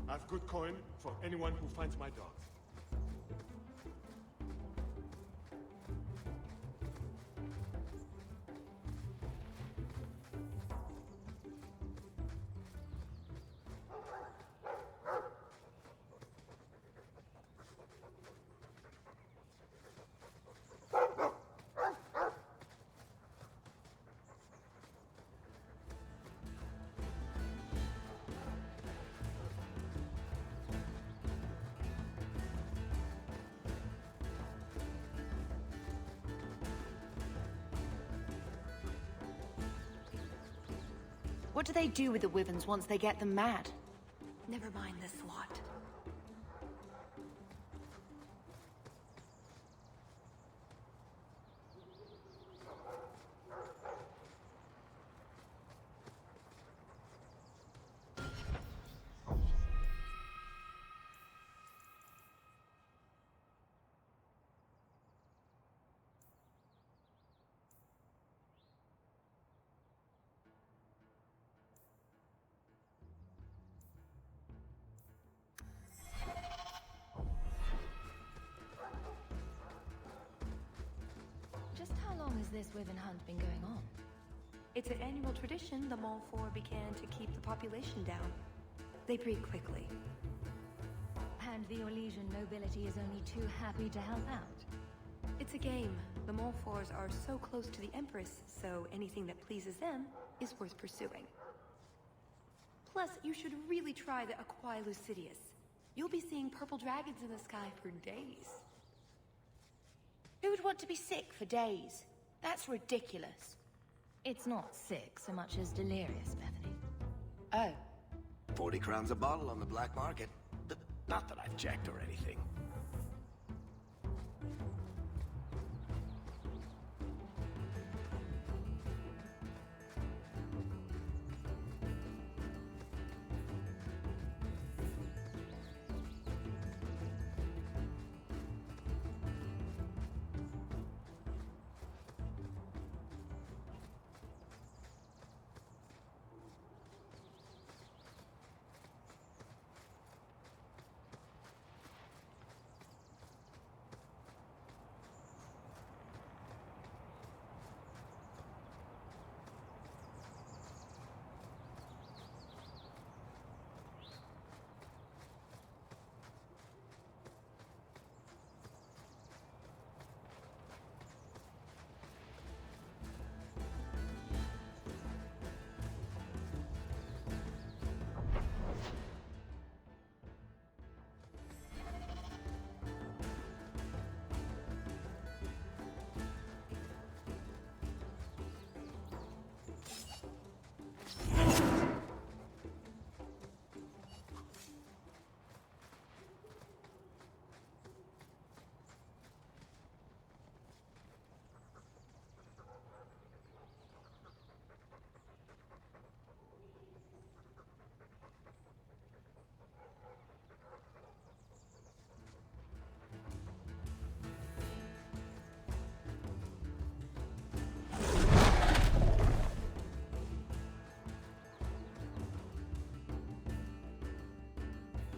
I've good coin for anyone who finds my dog. What do they do with the wyverns once they get them mad? Never mind this lot. Just how long has this wyvern hunt been going on? It's an annual tradition the Montfort began to keep the population down. They breed quickly. And the Orlesian nobility is only too happy to help out. It's a game. The Montforts are so close to the Empress, so anything that pleases them is worth pursuing. Plus, you should really try the Aquae Lucidius. You'll be seeing purple dragons in the sky for days. Who would want to be sick for days? That's ridiculous. It's not sick so much as delirious, Bethany. Oh. 40 crowns a bottle on the black market. Not that I've checked or anything.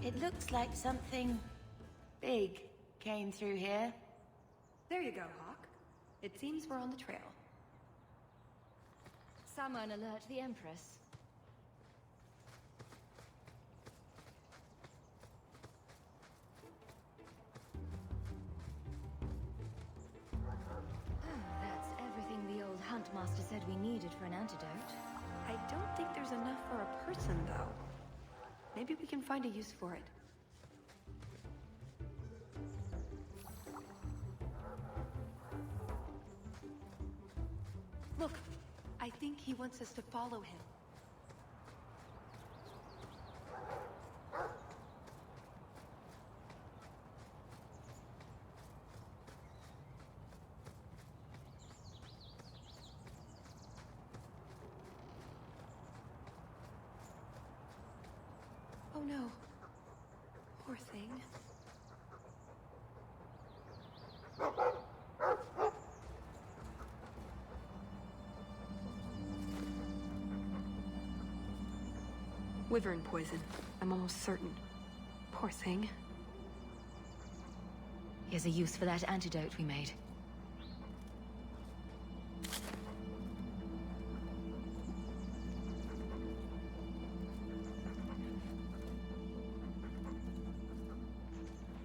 It looks like something big came through here. There you go, Hawk. It seems we're on the trail. Someone alert the Empress. That's everything the old Huntmaster said we needed for an antidote. I don't think there's enough for a person, though. Maybe we can find a use for it. Look, I think he wants us to follow him. Oh no. Poor thing. Wyvern poison. I'm almost certain. Poor thing. Here's a use for that antidote we made.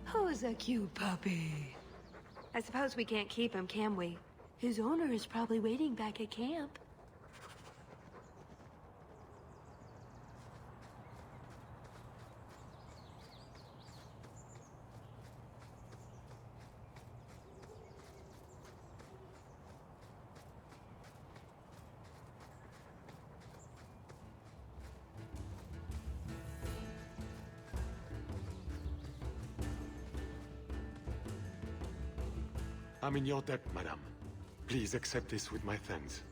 Who's a cute puppy? I suppose we can't keep him, can we? His owner is probably waiting back at camp. I'm in your debt, madame. Please accept this with my thanks.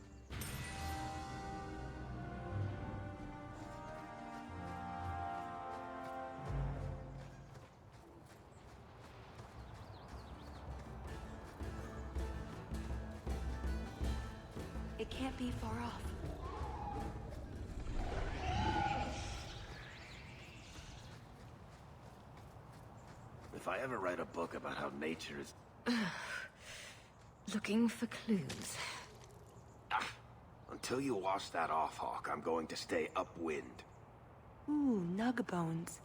It can't be far off. If I ever write a book about how nature is... Looking for clues. Until you wash that off, Hawk, I'm going to stay upwind. Ooh, nug bones.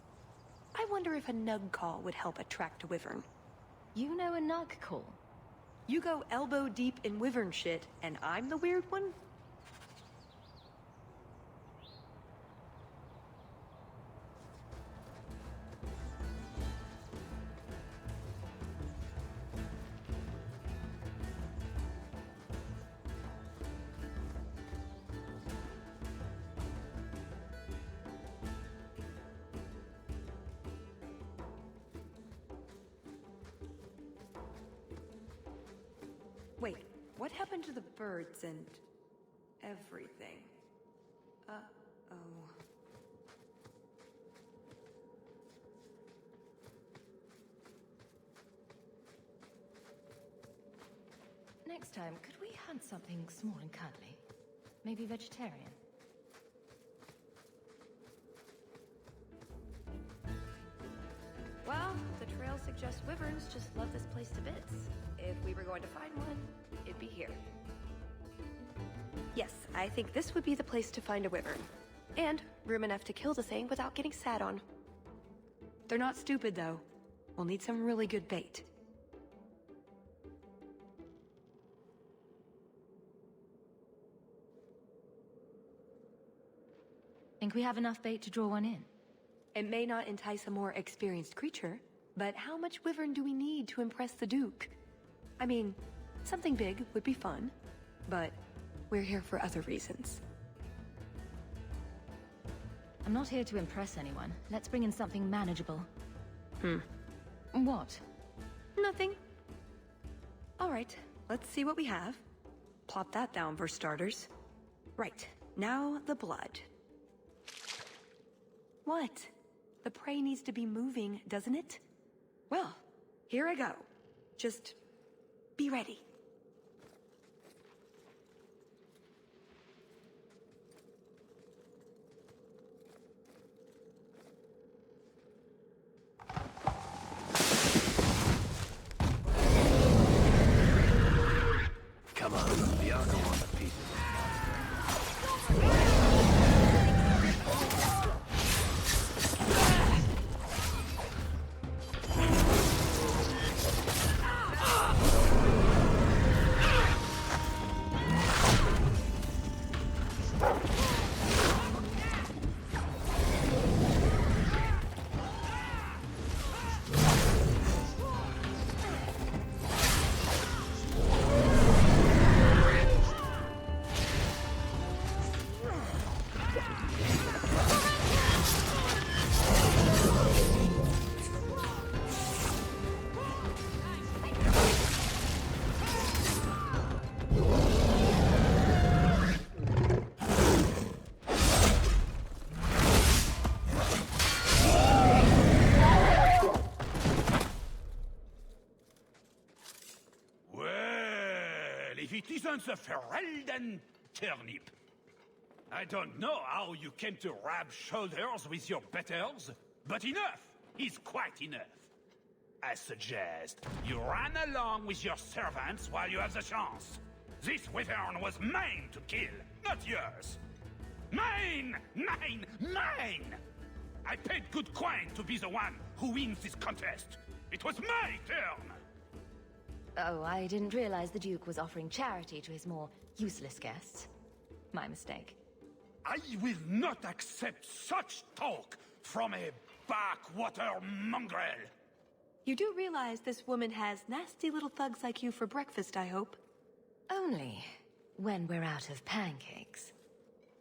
I wonder if a nug call would help attract a wyvern. You know a nug call? You go elbow deep in wyvern shit, and I'm the weird one? Wait, what happened to the birds and everything? Uh-oh. Next time, could we hunt something small and cuddly? Maybe vegetarian? Well, the trail suggests wyverns just love this place to bits. If we were going to find one, it'd be here. Yes, I think this would be the place to find a wyvern. And room enough to kill the thing without getting sat on. They're not stupid, though. We'll need some really good bait. Think we have enough bait to draw one in? It may not entice a more experienced creature, but how much wyvern do we need to impress the Duke? I mean, something big would be fun, but we're here for other reasons. I'm not here to impress anyone. Let's bring in something manageable. What? Nothing. All right, let's see what we have. Plop that down for starters. Right, now the blood. What? The prey needs to be moving, doesn't it? Well, here I go. Just be ready. Come on, Bianca wants a piece of this monster. It isn't the Ferelden turnip. I don't know how you came to rub shoulders with your betters, but enough! is quite enough. I suggest you run along with your servants while you have the chance. This wyvern was mine to kill, not yours. Mine! Mine! Mine! I paid good coin to be the one who wins this contest. It was my turn! Oh, I didn't realize the Duke was offering charity to his more useless guests. My mistake. I will not accept such talk from a backwater mongrel. You do realize this woman has nasty little thugs like you for breakfast, I hope? Only when we're out of pancakes.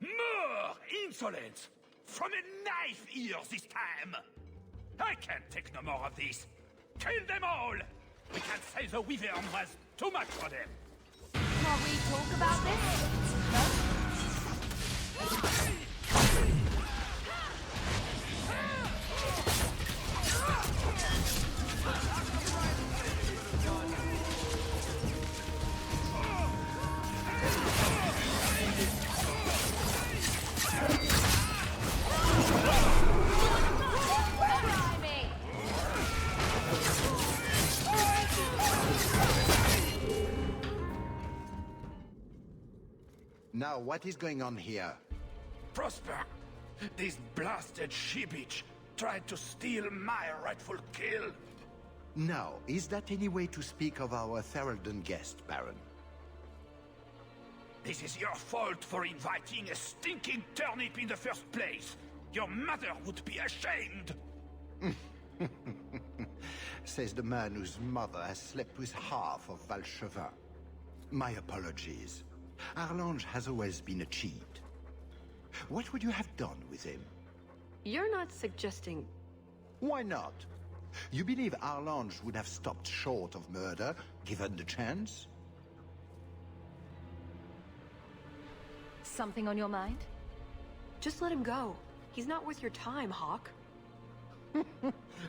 More insolence! From a knife ear this time! I can't take no more of this. Kill them all! We can't say the wyvern was too much for them. Can't we talk about this? Now, what is going on here? Prosper, this blasted she-bitch tried to steal my rightful kill. Now, is that any way to speak of our Ferelden guest, Baron? This is your fault for inviting a stinking turnip in the first place. Your mother would be ashamed. Says the man whose mother has slept with half of Valchevin. My apologies. Arlange has always been a cheat. What would you have done with him? You're not suggesting... Why not? You believe Arlange would have stopped short of murder, given the chance? Something on your mind? Just let him go. He's not worth your time, Hawk.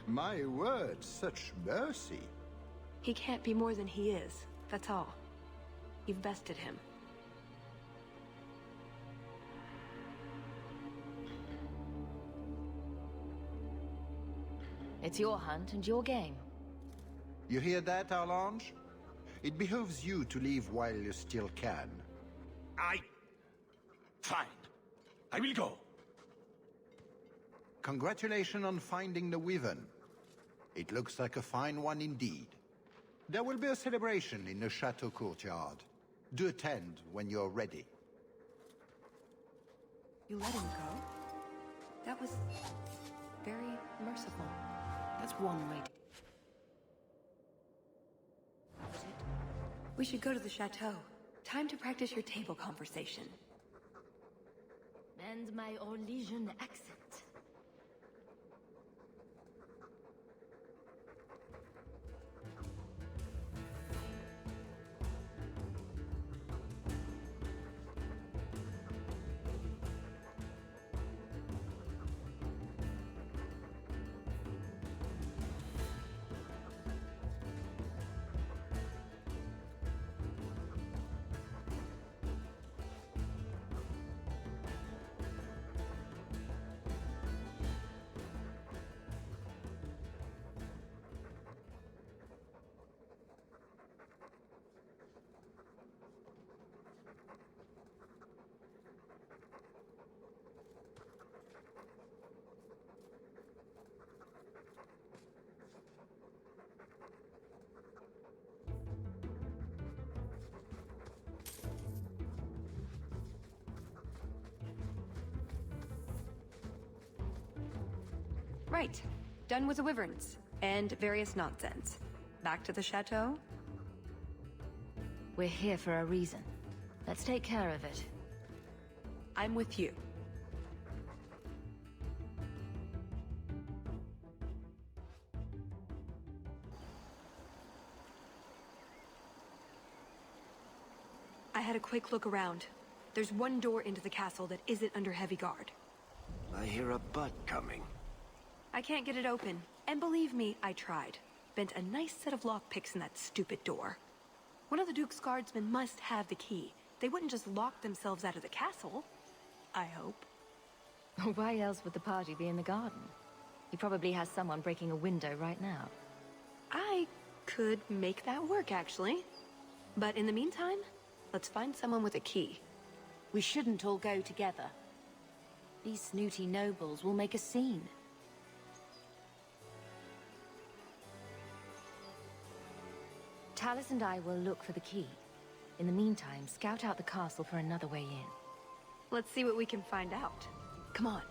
My word, such mercy. He can't be more than he is, that's all. You've bested him. It's your hunt and your game. You hear that, Arlange? It behooves you to leave while you still can. Fine. I will go. Congratulations on finding the Wyvern. It looks like a fine one indeed. There will be a celebration in the chateau courtyard. Do attend when you're ready. You let him go? That was... very merciful. That's one way to... We should go to the chateau. Time to practice your table conversation. And my Orlesian accent. Right. Done with the wyverns. And various nonsense. Back to the chateau? We're here for a reason. Let's take care of it. I'm with you. I had a quick look around. There's one door into the castle that isn't under heavy guard. I hear a butt coming. I can't get it open. And believe me, I tried. Bent a nice set of lockpicks in that stupid door. One of the Duke's guardsmen must have the key. They wouldn't just lock themselves out of the castle. I hope. Why else would the party be in the garden? He probably has someone breaking a window right now. I could make that work, actually. But in the meantime, let's find someone with a key. We shouldn't all go together. These snooty nobles will make a scene. Talus and I will look for the key. In the meantime, scout out the castle for another way in. Let's see what we can find out. Come on.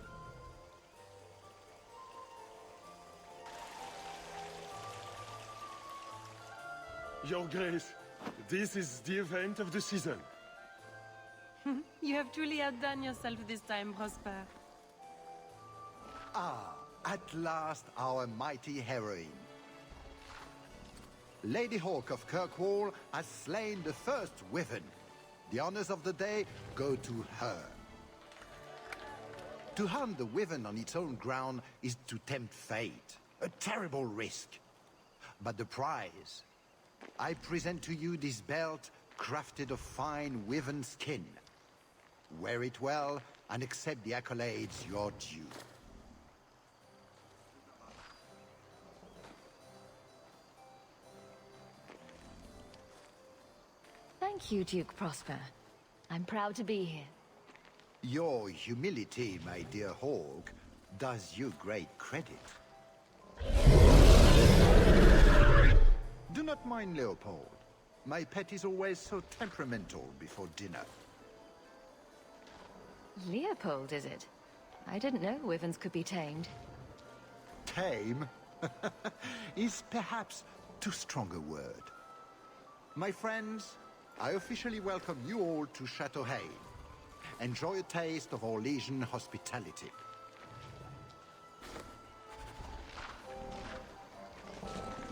Your Grace, this is the event of the season. You have truly outdone yourself this time, Prosper. Ah, at last our mighty heroine. Lady Hawke of Kirkwall has slain the first Wyvern. The honors of the day go to her. To hunt the Wyvern on its own ground is to tempt fate. A terrible risk. But the prize... I present to you this belt crafted of fine Wyvern skin. Wear it well and accept the accolades you're due. Thank you, Duke Prosper. I'm proud to be here. Your humility, my dear Hawke, does you great credit. Do not mind Leopold. My pet is always so temperamental before dinner. Leopold, is it? I didn't know Wyverns could be tamed. Tame is perhaps too strong a word. My friends, I officially welcome you all to Chateau Hay. Enjoy a taste of Orlesian hospitality.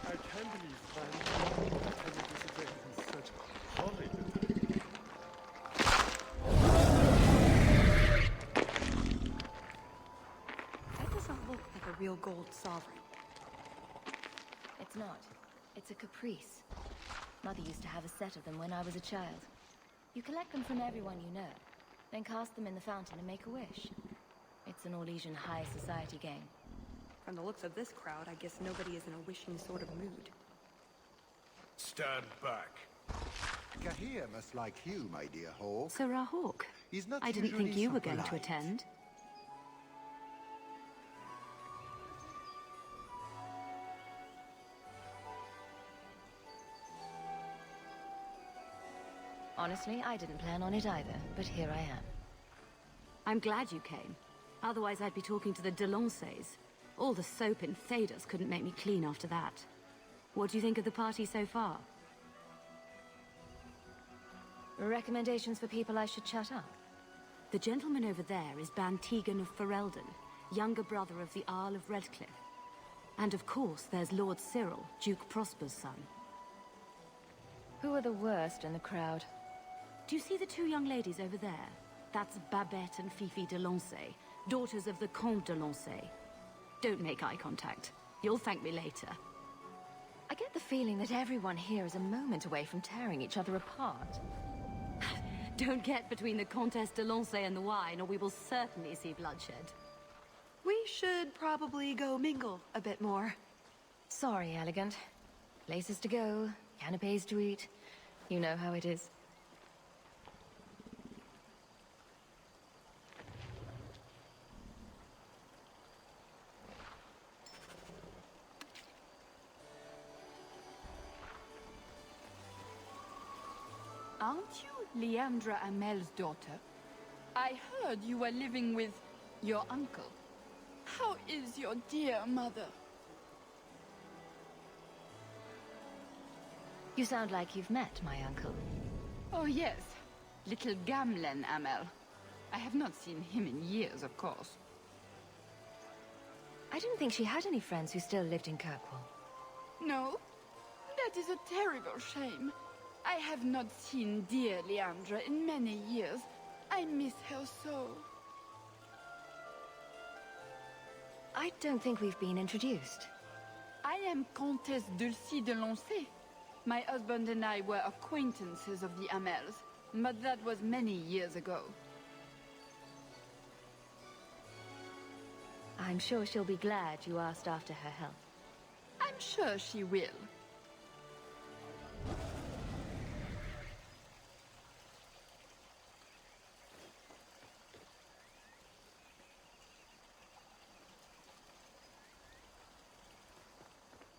I can't believe I'm attending this event in such horrid weather. That doesn't look like a real gold sovereign. It's not. It's a caprice. Mother used to have a set of them when I was a child. You collect them from everyone you know, then cast them in the fountain and make a wish. It's an Orlesian high society game. From the looks of this crowd, I guess nobody is in a wishing sort of mood. Stand back. Kahir must like you, my dear Hawke. Sirrah Hawke. He's not I didn't think usually you so were going to polite. attend. Honestly, I didn't plan on it either, but here I am. I'm glad you came. Otherwise I'd be talking to the Delanceys. All the soap in Thedas couldn't make me clean after that. What do you think of the party so far? Recommendations for people I should chat up? The gentleman over there is Bantegan of Ferelden, younger brother of the Arl of Redcliffe. And of course, there's Lord Cyril, Duke Prosper's son. Who are the worst in the crowd? Do you see the two young ladies over there? That's Babette and Fifi Delancey, daughters of the Comte Delancey. Don't make eye contact. You'll thank me later. I get the feeling that everyone here is a moment away from tearing each other apart. Don't get between the Comtesse Delancey and the wine, or we will certainly see bloodshed. We should probably go mingle a bit more. Sorry, Elegant. Places to go, canapes to eat. You know how it is. Aren't you Leandra Amel's daughter? I heard you were living with your uncle. How is your dear mother? You sound like you've met my uncle. Oh yes, little Gamlen Amel. I have not seen him in years, of course. I didn't think she had any friends who still lived in Kirkwall. No? That is a terrible shame. I have not seen dear Leandra in many years. I miss her so. I don't think we've been introduced. I am Comtesse Dulcie de Lancey. My husband and I were acquaintances of the Amels, but that was many years ago. I'm sure she'll be glad you asked after her health. I'm sure she will.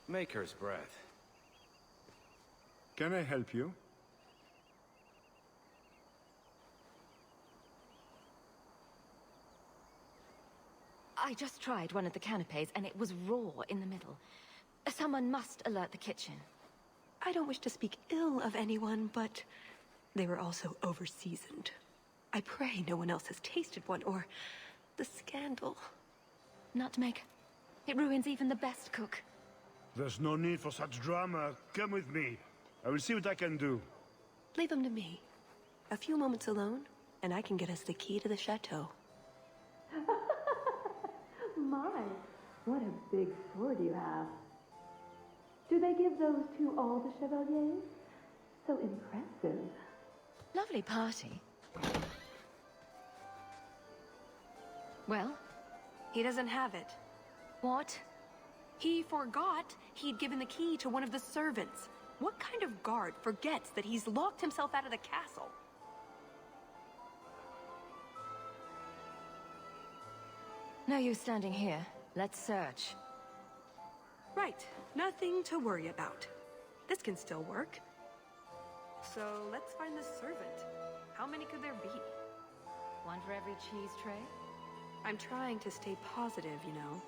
Maker's breath. Can I help you? I just tried one of the canapes, and it was raw in the middle. Someone must alert the kitchen. I don't wish to speak ill of anyone, but they were also over-seasoned. I pray no one else has tasted one, or the scandal. Nutmeg. It ruins even the best cook. There's no need for such drama. Come with me. I will see what I can do. Leave them to me. A few moments alone, and I can get us the key to the chateau. My, what a big sword you have. Do they give those to all the chevaliers? So impressive. Lovely party. Well? He doesn't have it. What? He forgot he'd given the key to one of the servants. What kind of guard forgets that he's locked himself out of the castle? No use standing here. Let's search. Right. Nothing to worry about. This can still work. So let's find the servant. How many could there be? One for every cheese tray? I'm trying to stay positive, you know.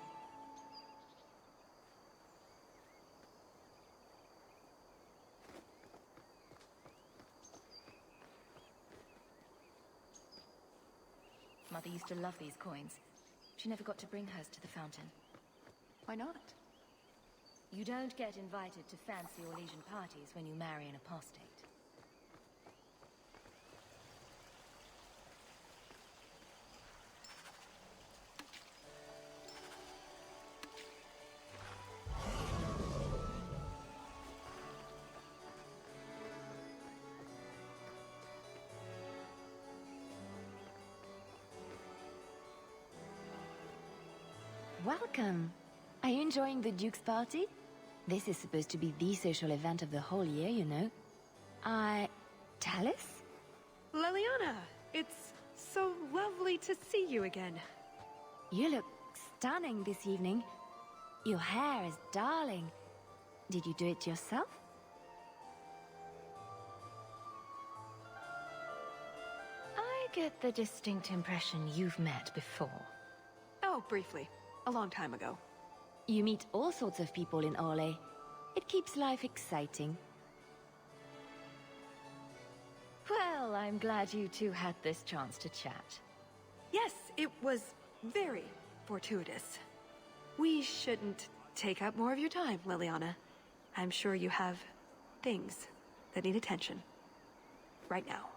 Mother used to love these coins. She never got to bring hers to the fountain. Why not? You don't get invited to fancy Orlesian parties when you marry an apostate. Welcome. Are you enjoying the Duke's party? This is supposed to be the social event of the whole year, you know. Tallis? Leliana, it's so lovely to see you again. You look stunning this evening. Your hair is darling. Did you do it yourself? I get the distinct impression you've met before. Oh, briefly. A long time ago. You meet all sorts of people in Orlais. It keeps life exciting. Well, I'm glad you two had this chance to chat. Yes, it was very fortuitous. We shouldn't take up more of your time, Leliana. I'm sure you have things that need attention. Right now.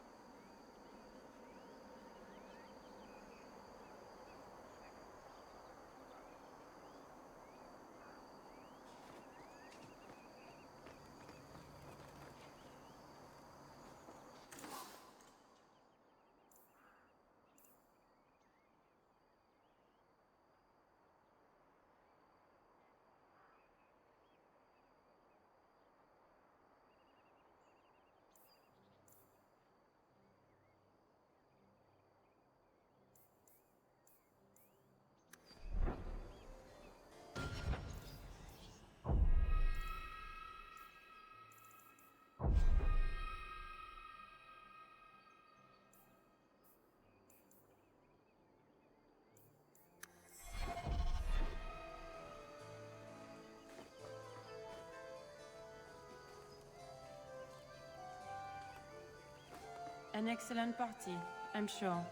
An excellent party, I'm sure.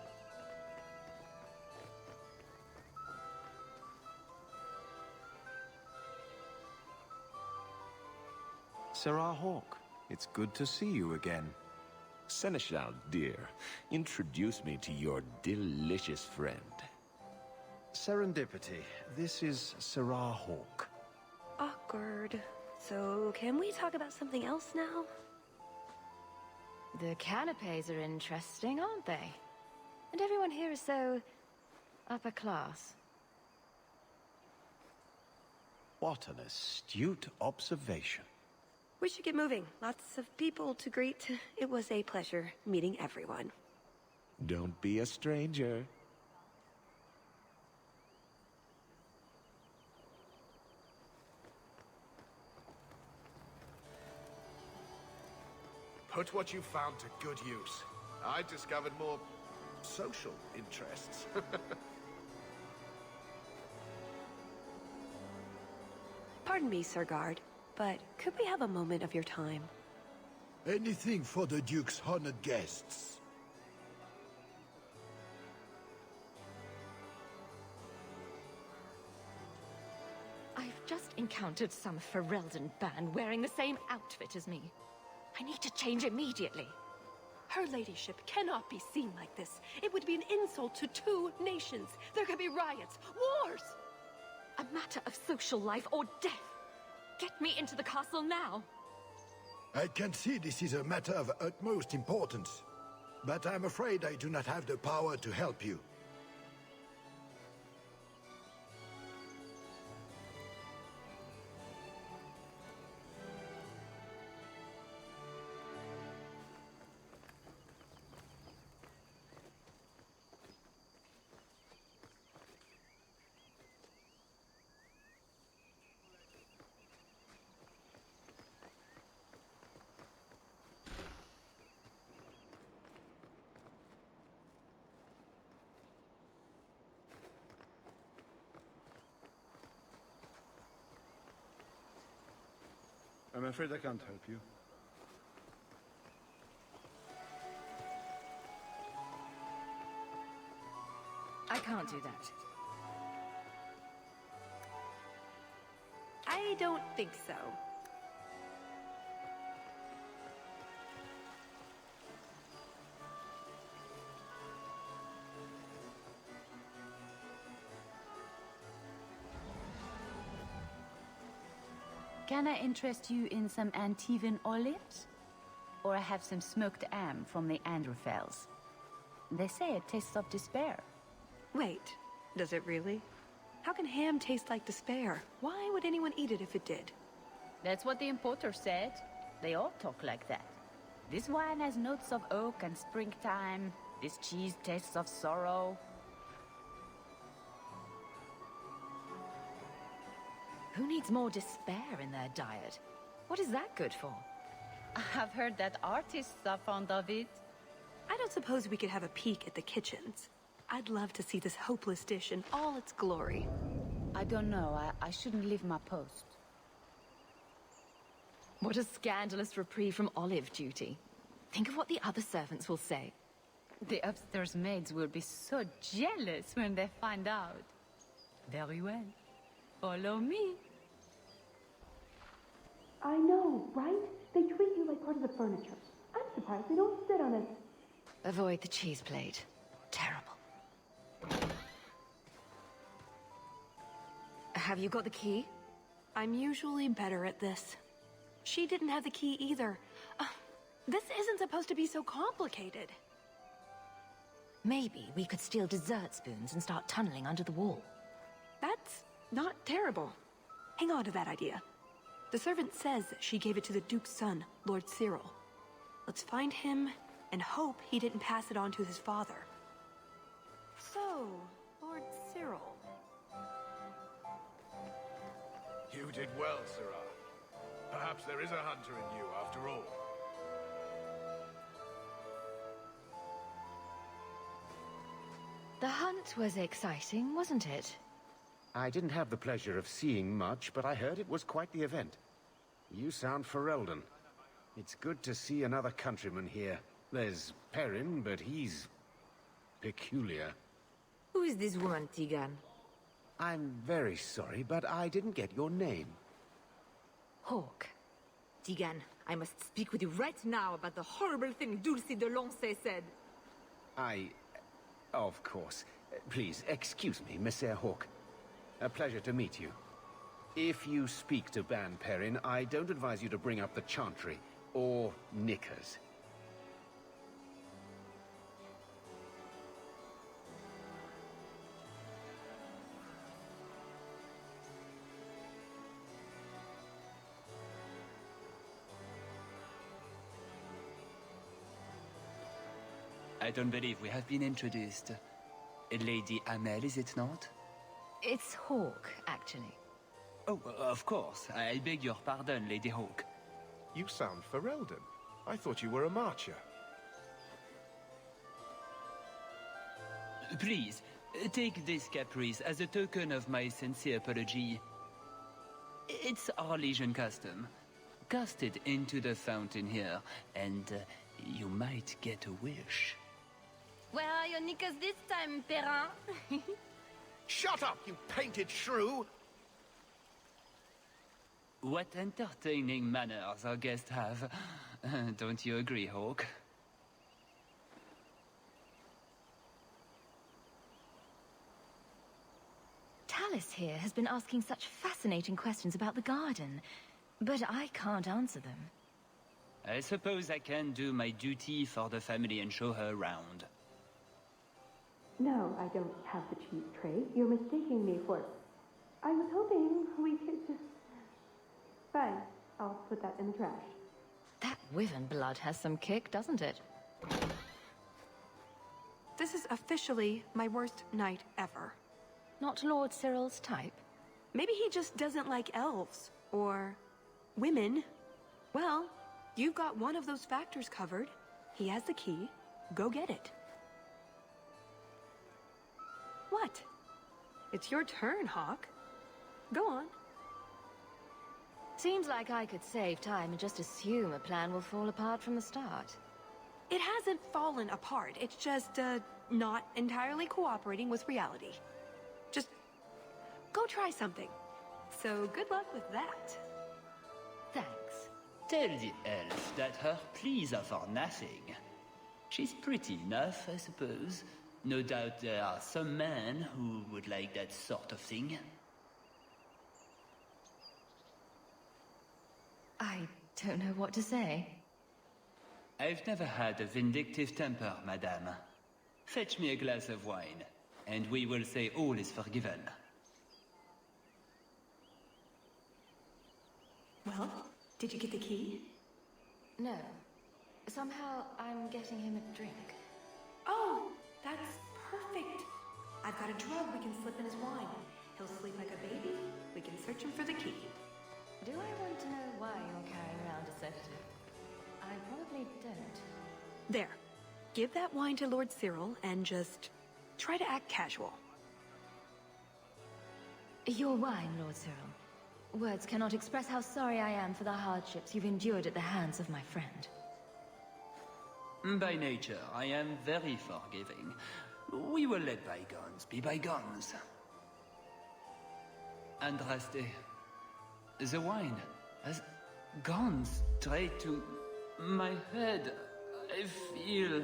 Serah Hawke, it's good to see you again. Seneschal, dear, introduce me to your delicious friend. Serendipity, this is Serah Hawke. Awkward. So, can we talk about something else now? The canapes are interesting, aren't they? And everyone here is so upper class. What an astute observation. We should get moving. Lots of people to greet. It was a pleasure meeting everyone. Don't be a stranger. Put what you found to good use. I've discovered more social interests. Pardon me, Sir Guard, but could we have a moment of your time? Anything for the Duke's honored guests. I've just encountered some Ferelden band wearing the same outfit as me. I need to change immediately. Her ladyship cannot be seen like this. It would be an insult to 2 nations. There could be riots, wars. A matter of social life or death. Get me into the castle now. I can see this is a matter of utmost importance, but I'm afraid I do not have the power to help you. I'm afraid I can't help you. I can't do that. I don't think so. Can I interest you in some Antivan olives? Or I have some smoked ham from the Androfels. They say it tastes of despair. Wait, does it really? How can ham taste like despair? Why would anyone eat it if it did? That's what the importer said. They all talk like that. This wine has notes of oak and springtime. This cheese tastes of sorrow. Who needs more despair in their diet? What is that good for? I've heard that artists are fond of it. I don't suppose we could have a peek at the kitchens. I'd love to see this hopeless dish in all its glory. I don't know. I shouldn't leave my post. What a scandalous reprieve from olive duty. Think of what the other servants will say. The upstairs maids will be so jealous when they find out. Very well. Follow me. I know, right? They treat you like part of the furniture. I'm surprised they don't sit on it. Avoid the cheese plate. Terrible. Have you got the key? I'm usually better at this. She didn't have the key either. This isn't supposed to be so complicated. Maybe we could steal dessert spoons and start tunneling under the wall. That's not terrible. Hang on to that idea. The servant says she gave it to the Duke's son, Lord Cyril. Let's find him and hope he didn't pass it on to his father. So, Lord Cyril. You did well, Sirrah. Perhaps there is a hunter in you after all. The hunt was exciting, wasn't it? I didn't have the pleasure of seeing much, but I heard it was quite the event. You sound Ferelden. It's good to see another countryman here. There's Perrin, but he's peculiar. Who is this woman, Tegan? I'm very sorry, but I didn't get your name. Hawke. Tegan, I must speak with you right now about the horrible thing Dulcie de Lancey said. Of course. Please, excuse me, Monsieur Hawke. A pleasure to meet you. If you speak to Ban Perrin, I don't advise you to bring up the Chantry, or knickers. I don't believe we have been introduced. Lady Amel, is it not? It's Hawk, actually. Oh, of course. I beg your pardon, Lady Hawk. You sound Ferelden. I thought you were a marcher. Please, take this caprice as a token of my sincere apology. It's our Legion custom. Cast it into the fountain here, and you might get a wish. Where are your knickers this time, Perrin? Shut up, you painted shrew! What entertaining manners our guests have. Don't you agree, Hawk? Tallis here has been asking such fascinating questions about the garden, but I can't answer them. I suppose I can do my duty for the family and show her around. No, I don't have the cheese tray. You're mistaking me for... I was hoping we could just... Fine, I'll put that in the trash. That Wyvern blood has some kick, doesn't it? This is officially my worst night ever. Not Lord Cyril's type? Maybe he just doesn't like elves. Or... women. Well, you've got one of those factors covered. He has the key. Go get it. What? It's your turn, Hawk. Go on. Seems like I could save time and just assume a plan will fall apart from the start. It hasn't fallen apart. It's just, not entirely cooperating with reality. Just go try something. So good luck with that. Thanks. Tell the elf that her pleas are for nothing. She's pretty enough, I suppose. No doubt there are some men who would like that sort of thing. I don't know what to say. I've never had a vindictive temper, madame. Fetch me a glass of wine, and we will say all is forgiven. Well, did you get the key? No. Somehow I'm getting him a drink. Oh, that's perfect. I've got a drug we can slip in his wine. He'll sleep like a baby. We can search him for the key. Do I want to know why you're carrying around a sedative? I probably don't. There. Give that wine to Lord Cyril and just try to act casual. Your wine, Lord Cyril. Words cannot express how sorry I am for the hardships you've endured at the hands of my friend. By nature, I am very forgiving. We will let bygones be bygones. Andraste, the wine has gone straight to my head. I feel...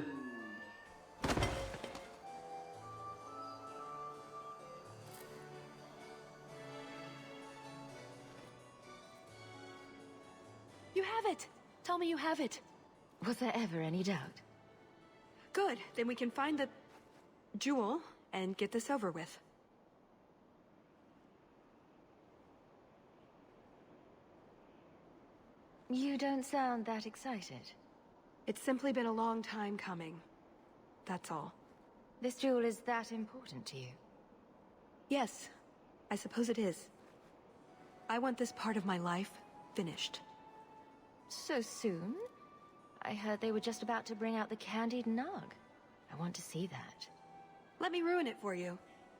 You have it! Tell me you have it. Was there ever any doubt? Good. Then we can find the jewel and get this over with. You don't sound that excited. It's simply been a long time coming. That's all. This jewel is that important to you? Yes, I suppose it is. I want this part of my life finished. So soon? I heard they were just about to bring out the candied nug. I want to see that. Let me ruin it for you.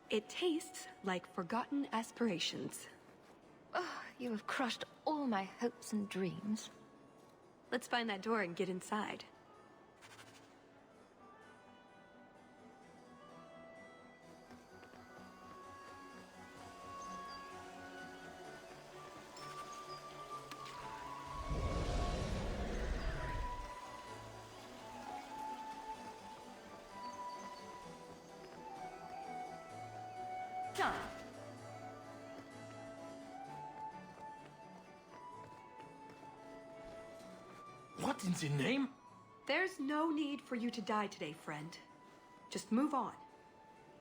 It tastes like forgotten aspirations. Oh, you have crushed all my hopes and dreams. Let's find that door and get inside. Done. What in the name? There's no need for you to die today, friend. Just move on.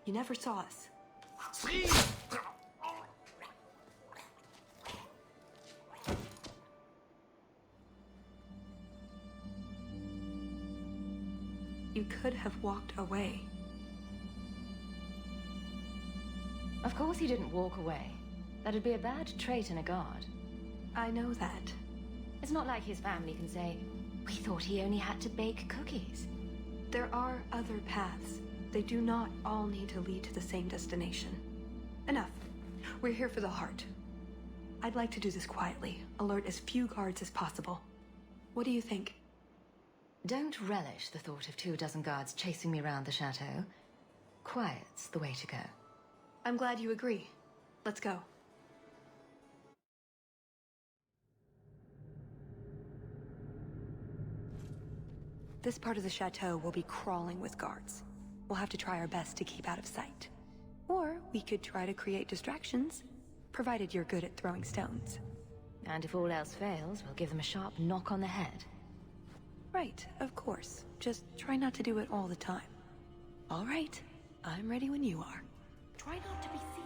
You never saw us. You he could have walked away. Of course he didn't walk away. That'd be a bad trait in a guard. I know that. It's not like his family can say, we thought he only had to bake cookies. There are other paths. They do not all need to lead to the same destination. Enough. We're here for the heart. I'd like to do this quietly, alert as few guards as possible. What do you think? Don't relish the thought of 24 guards chasing me around the chateau. Quiet's the way to go. I'm glad you agree. Let's go. This part of the chateau will be crawling with guards. We'll have to try our best to keep out of sight. Or we could try to create distractions, provided you're good at throwing stones. And if all else fails, we'll give them a sharp knock on the head. Right, of course. Just try not to do it all the time. All right, I'm ready when you are. Try not to be seen.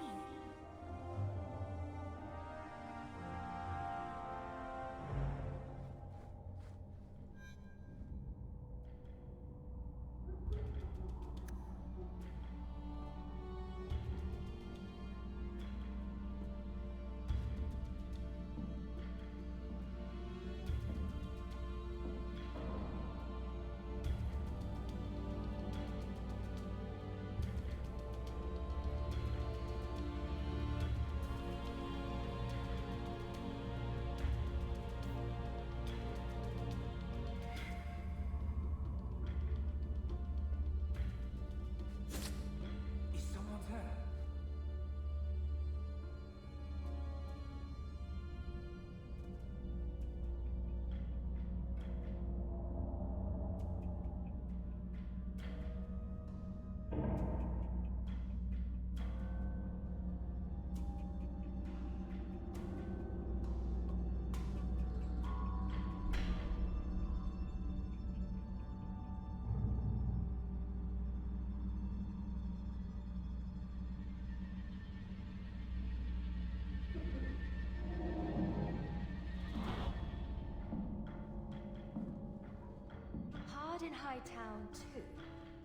In Hightown too.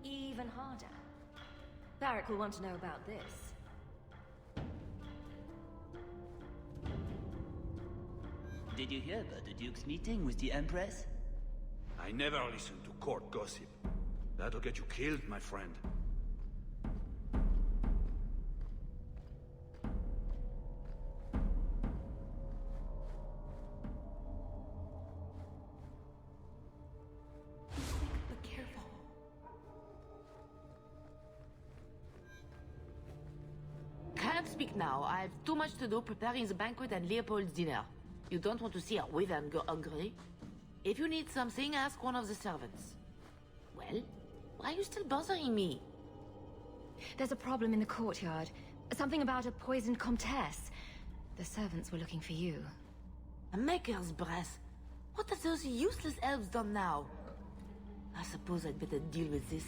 Even harder. Barrack will want to know about this. Did you hear about the Duke's meeting with the Empress? I never listen to court gossip. That'll get you killed, my friend. Can't speak now. I have too much to do preparing the banquet and Leopold's dinner. You don't want to see her with and go hungry. If you need something, ask one of the servants. Well, why are you still bothering me? There's a problem in the courtyard. Something about a poisoned comtesse. The servants were looking for you. A maker's breath. What have those useless elves done now? I suppose I'd better deal with this.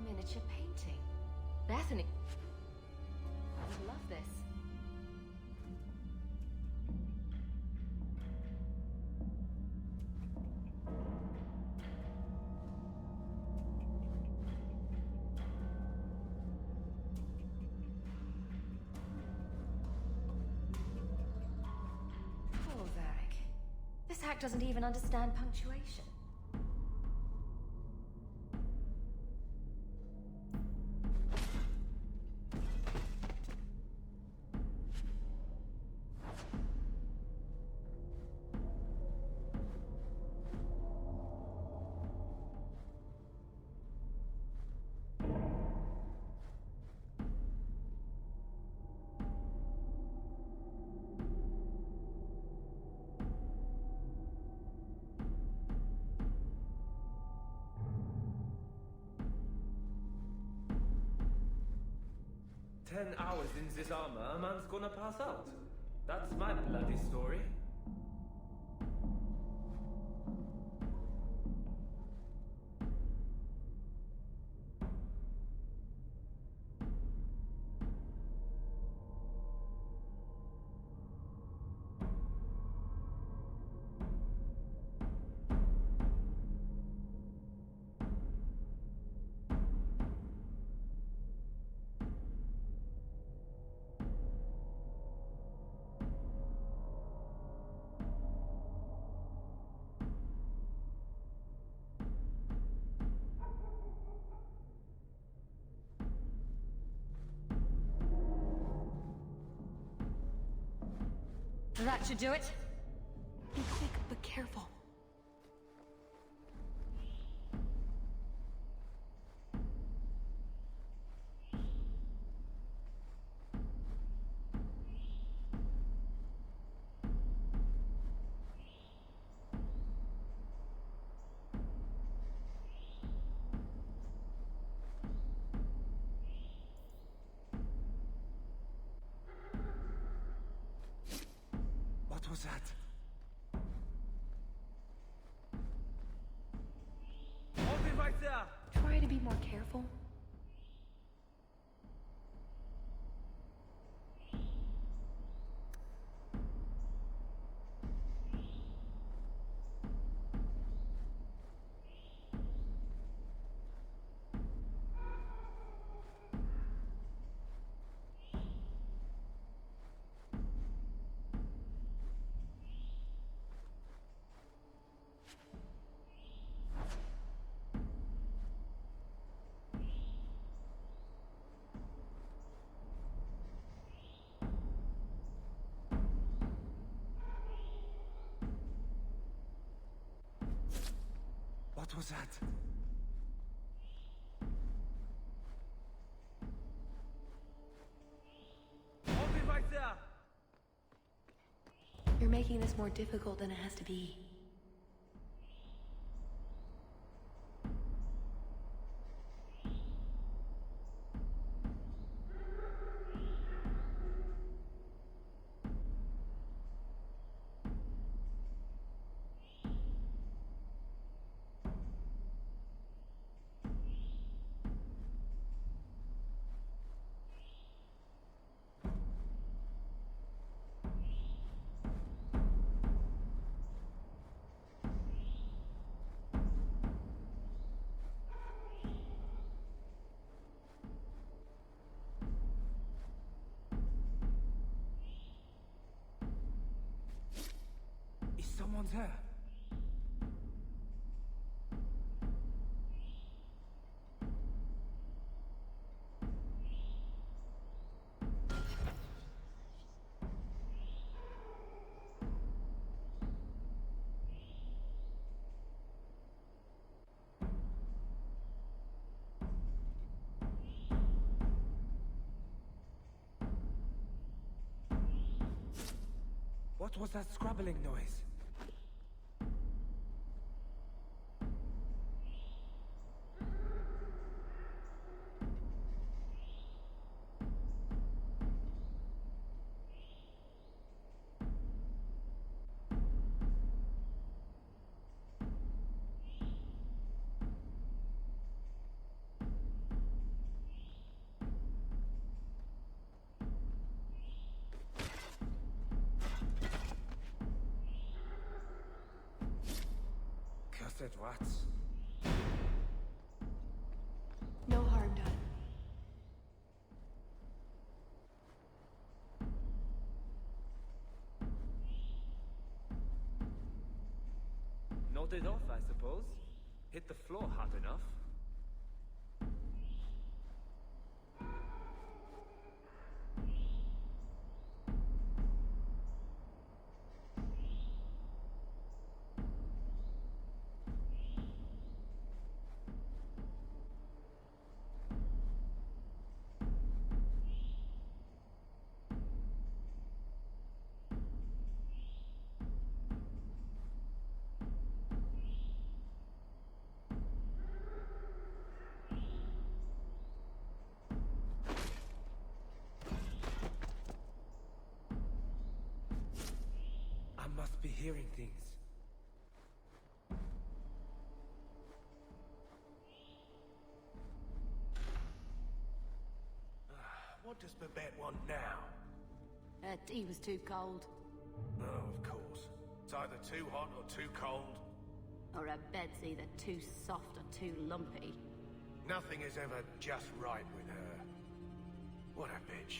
Miniature painting. Bethany. I would love this. Poor Varric. This hack doesn't even understand punctuation. 10 hours in this armor, a man's gonna pass out. That's my bloody story. That should do it. Be quick, but careful. What was that? Hold it right there! Try to be more careful. What was that? Hold it right there! You're making this more difficult than it has to be. Someone's here. What was that scrabbling noise? Cursed rats. No harm done. Nodded off, I suppose. Hit the floor hard enough. must be hearing things. What does Babette want now? Her tea was too cold. Oh, of course. It's either too hot or too cold. Or her bed's either too soft or too lumpy. Nothing is ever just right with her. What a bitch.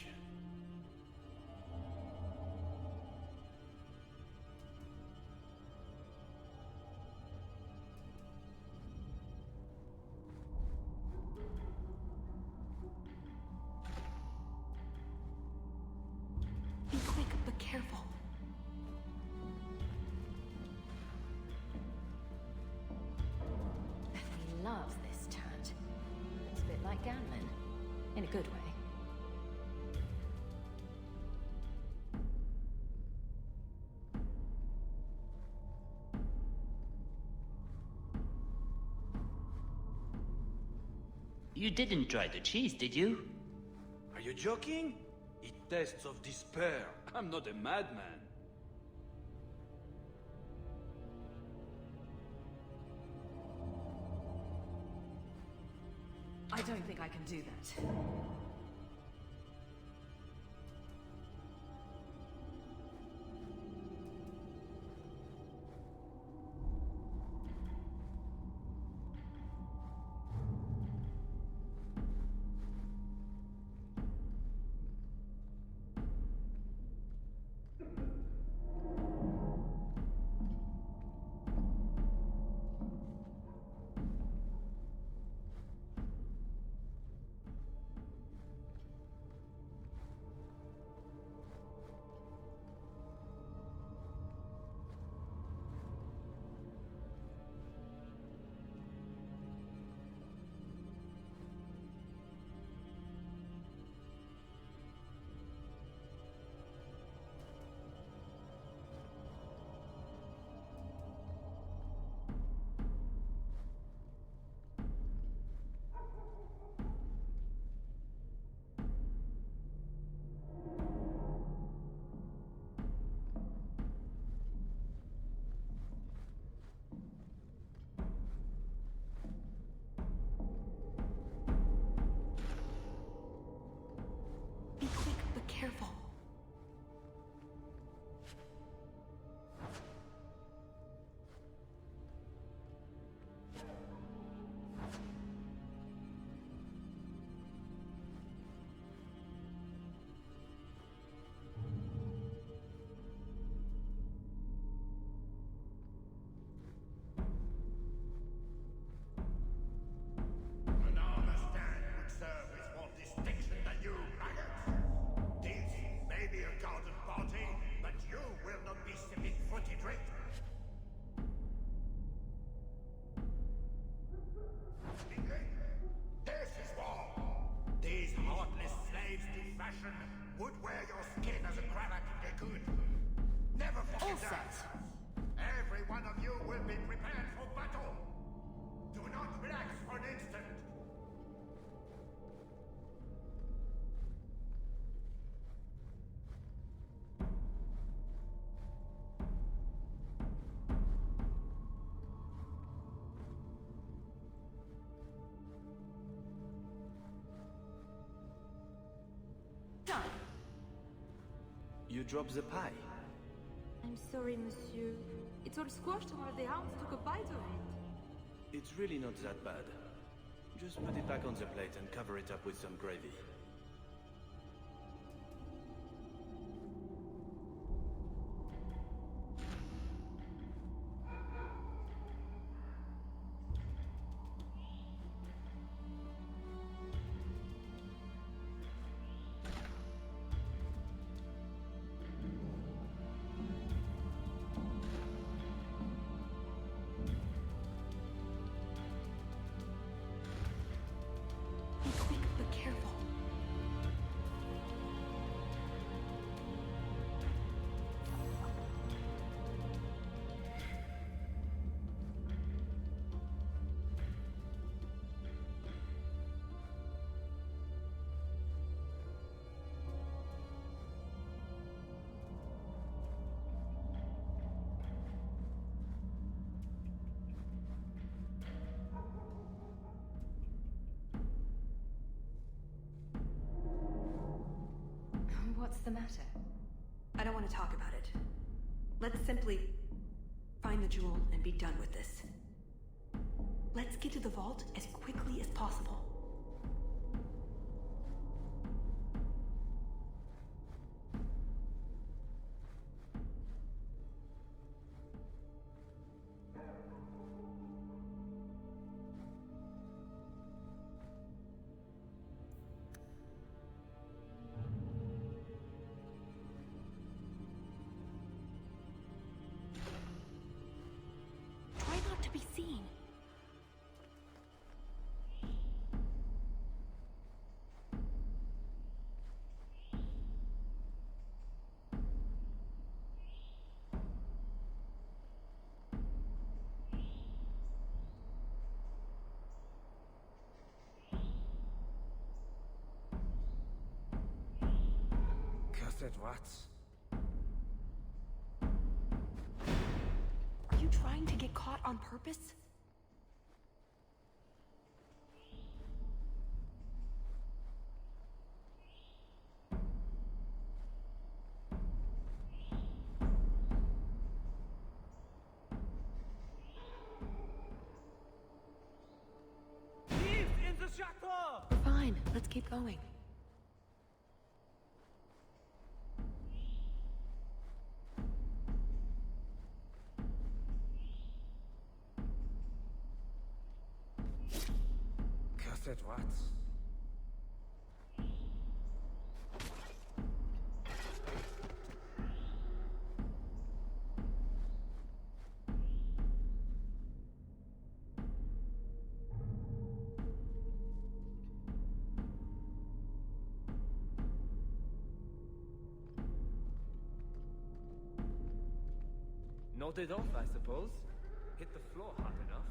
Be quick, but careful. He loves this tat. It's a bit like Gamlin. In a good way. You didn't try the cheese, did you? Are you joking? It tastes of despair. I'm not a madman. I don't think I can do that. Be quick, but careful. An armor stand would serve with more distinction than you, maggots. This may be a garden party, but you will not be sipping fruity drink. This is war. These heartless slaves to fashion would wear your skin as a cravat if they could. Never forget that. Every one of you will be prepared for battle. Do not relax for an instant. You dropped the pie. I'm sorry, monsieur. It's all squashed and one of the hounds took a bite of it. It's really not that bad. Just put it back on the plate and cover it up with some gravy. Be quick, but careful. What's the matter? I don't want to talk about it. Let's simply find the jewel and be done with this. Let's get to the vault as quickly as possible. Try not to be seen. Cursed rats. Are you trying to get caught on purpose? Thieves in the chateau! We're fine. Let's keep going. Cursed rats. Nodded off, I suppose. Hit the floor hard enough.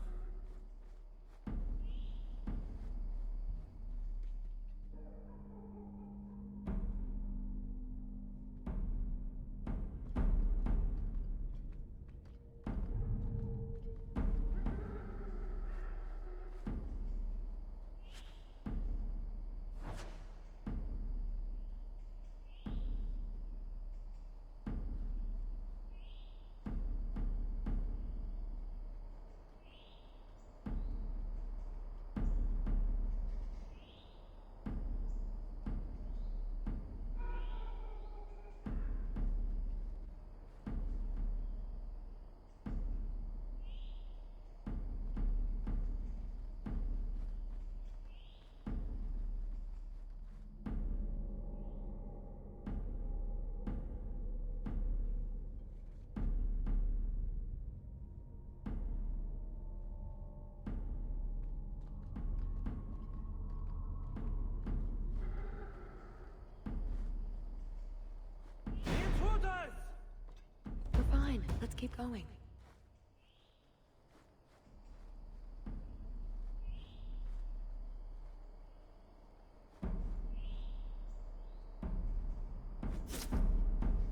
We're fine. Let's keep going.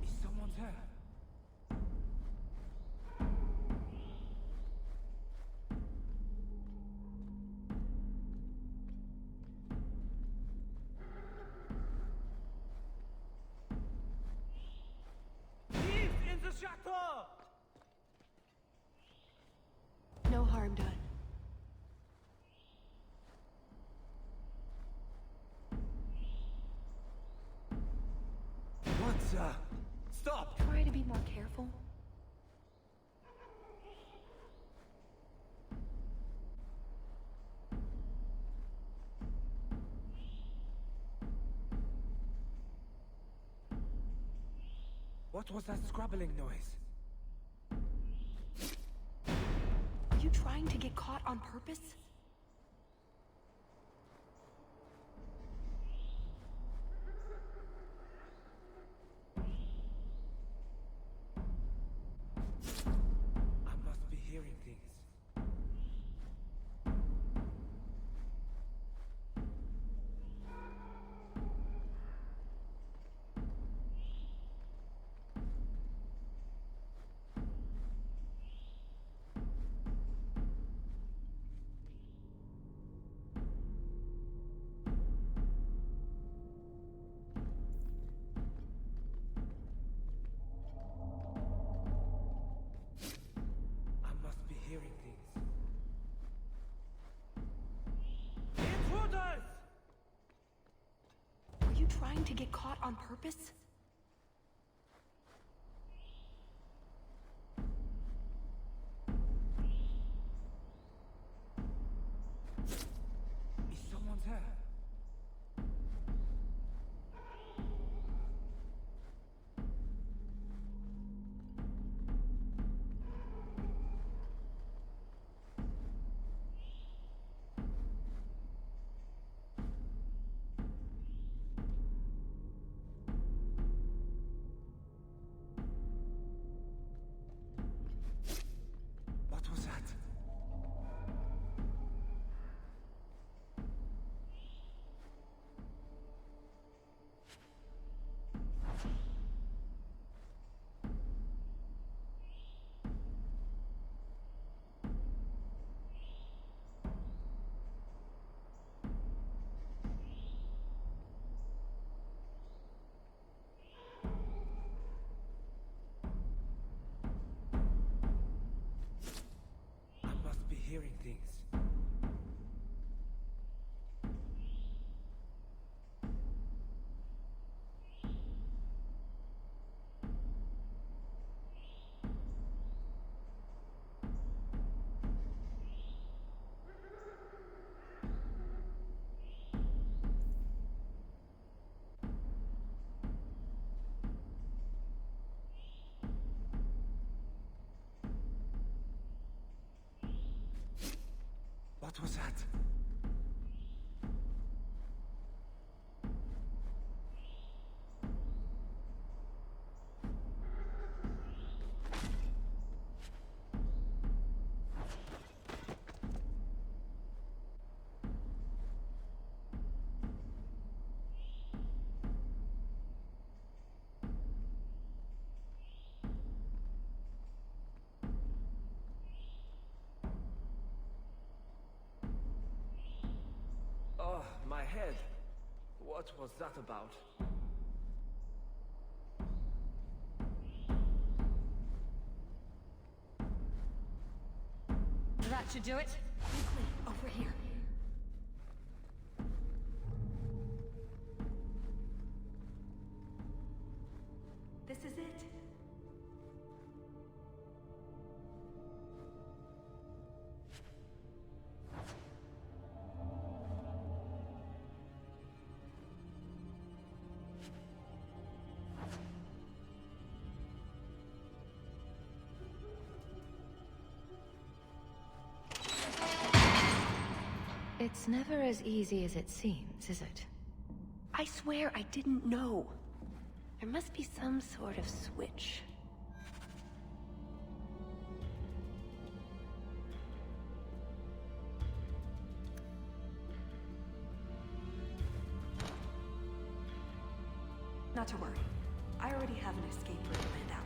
Is someone there? Thieves in the chateau! No harm done. What? Stop! Try to be more careful. What was that scrabbling noise? Are you trying to get caught on purpose? I must be hearing things. to get caught on purpose? Is someone there? What was that? I must be hearing things. What was that? Oh, my head. What was that about? That should do it. Quickly, over here. This is it. It's never as easy as it seems, is it? I swear I didn't know. There must be some sort of switch. Not to worry. I already have an escape route planned out.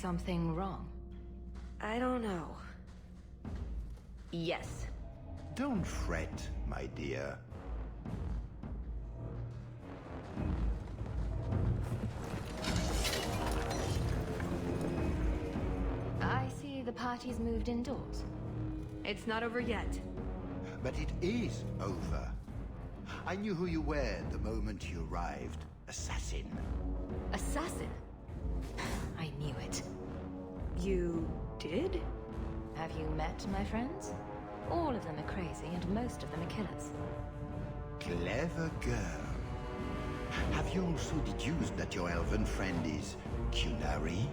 something wrong? I don't know. Yes. Don't fret, my dear. I see the party's moved indoors. It's not over yet. But it is over. I knew who you were the moment you arrived. Assassin. Assassin? I knew it. You did? Have you met my friends? All of them are crazy, and most of them are killers. Clever girl. Have you also deduced that your elven friend is Qunari?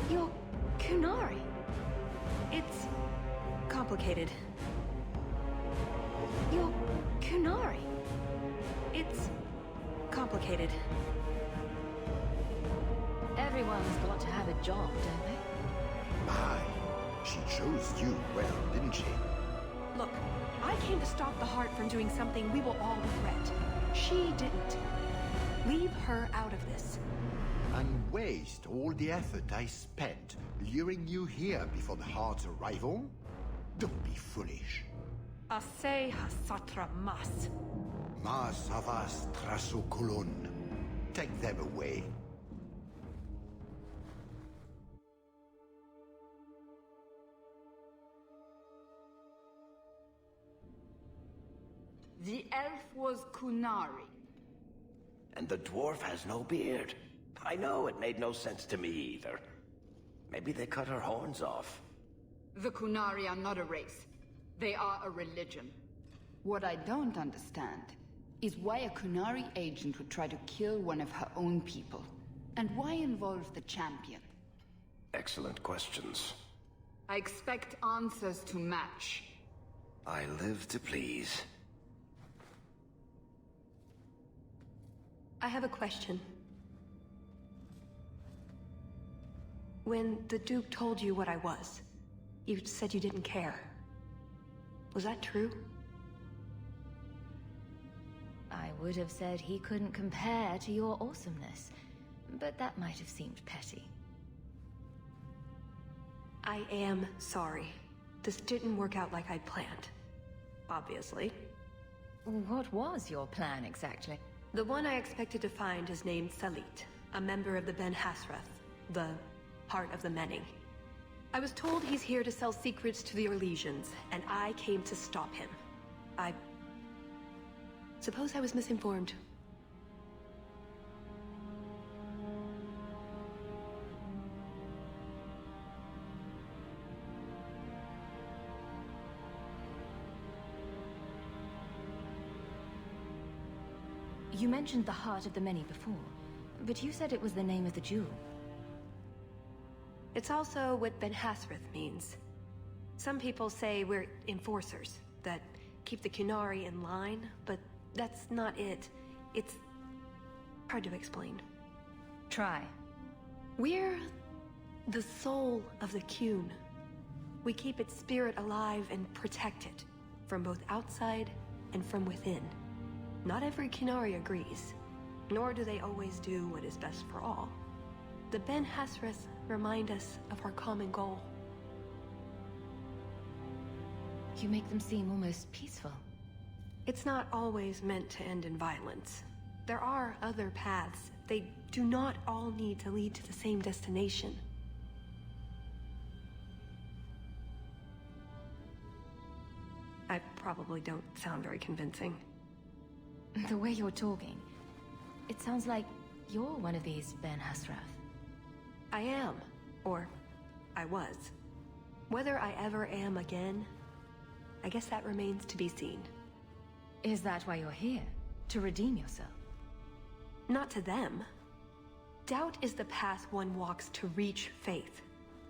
You're Qunari? It's complicated. You're Qunari? It's complicated. Everyone's got to have a job, don't they? My, she chose you well, didn't she? Look, I came to stop the Heart from doing something we will all regret. She didn't. Leave her out of this. And waste all the effort I spent luring you here before the Heart's arrival? Don't be foolish. Asay hasatra mas. Mas avas trasokolon. Take them away. The elf was Qunari. And the dwarf has no beard. I know, it made no sense to me either. Maybe they cut her horns off. The Qunari are not a race. They are a religion. What I don't understand is why a Qunari agent would try to kill one of her own people. And why involve the champion? Excellent questions. I expect answers to match. I live to please. I have a question. When the Duke told you what I was, you said you didn't care. Was that true? I would have said he couldn't compare to your awesomeness, but that might have seemed petty. I am sorry. This didn't work out like I'd planned. Obviously. What was your plan exactly? The one I expected to find is named Salit, a member of the Ben Hasrath, the Heart of the Many. I was told he's here to sell secrets to the Orlesians, and I came to stop him. I suppose I was misinformed. You mentioned the Heart of the Many before, but you said it was the name of the jewel. It's also what Ben Hasrath means. Some people say we're enforcers, that keep the Qunari in line, but that's not it. It's hard to explain. Try. We're the soul of the Qun. We keep its spirit alive and protect it, from both outside and from within. Not every Qunari agrees, nor do they always do what is best for all. The Ben Hasrath remind us of our common goal. You make them seem almost peaceful. It's not always meant to end in violence. There are other paths. They do not all need to lead to the same destination. I probably don't sound very convincing. The way you're talking, it sounds like you're one of these Ben Hasrath. I am. Or, I was. Whether I ever am again, I guess that remains to be seen. Is that why you're here? To redeem yourself? Not to them. Doubt is the path one walks to reach faith.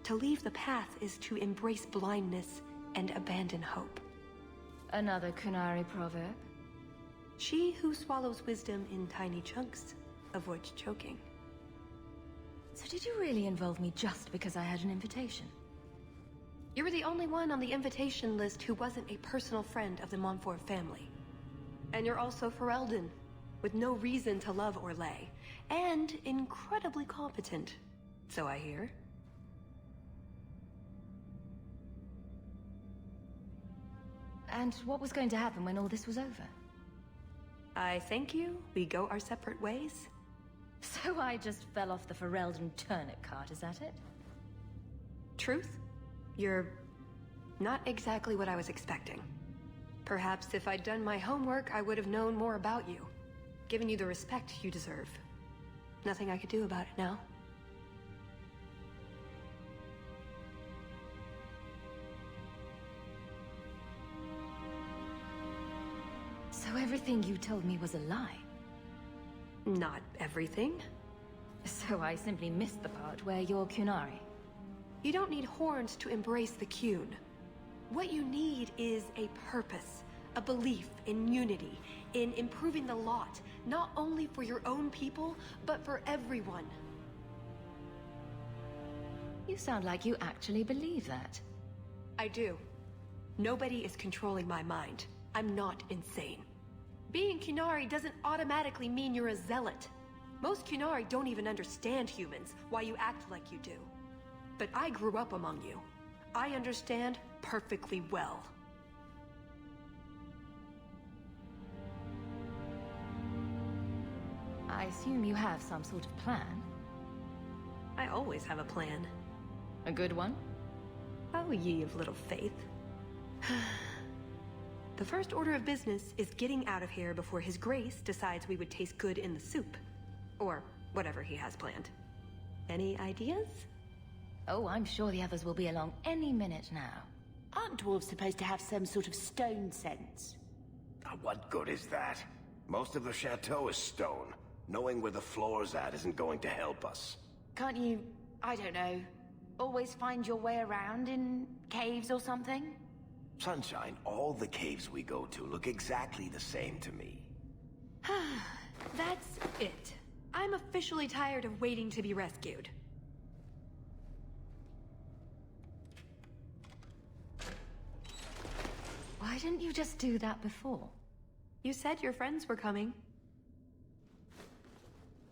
To leave the path is to embrace blindness and abandon hope. Another Qunari proverb? She who swallows wisdom in tiny chunks avoids choking. So did you really involve me just because I had an invitation? You were the only one on the invitation list who wasn't a personal friend of the Montfort family. And you're also Ferelden, with no reason to love Orlais, and incredibly competent, so I hear. And what was going to happen when all this was over? I thank you. We go our separate ways. So I just fell off the Ferelden turnip cart, is that it? Truth? You're not exactly what I was expecting. Perhaps if I'd done my homework, I would have known more about you. Given you the respect you deserve. Nothing I could do about it now. So everything you told me was a lie? Not everything. So I simply missed the part where you're Qunari. You don't need horns to embrace the Qun. What you need is a purpose, a belief in unity, in improving the lot, not only for your own people, but for everyone. You sound like you actually believe that. I do. Nobody is controlling my mind. I'm not insane. Being Qunari doesn't automatically mean you're a zealot. Most Qunari don't even understand humans, why you act like you do. But I grew up among you. I understand perfectly well. I assume you have some sort of plan? I always have a plan. A good one? Oh, ye of little faith. The first order of business is getting out of here before His Grace decides we would taste good in the soup. Or whatever he has planned. Any ideas? Oh, I'm sure the others will be along any minute now. Aren't dwarves supposed to have some sort of stone sense? What good is that? Most of the chateau is stone. Knowing where the floor's at isn't going to help us. Can't you, I don't know, always find your way around in caves or something? Sunshine, all the caves we go to look exactly the same to me. That's it. I'm officially tired of waiting to be rescued. Why didn't you just do that before? You said your friends were coming.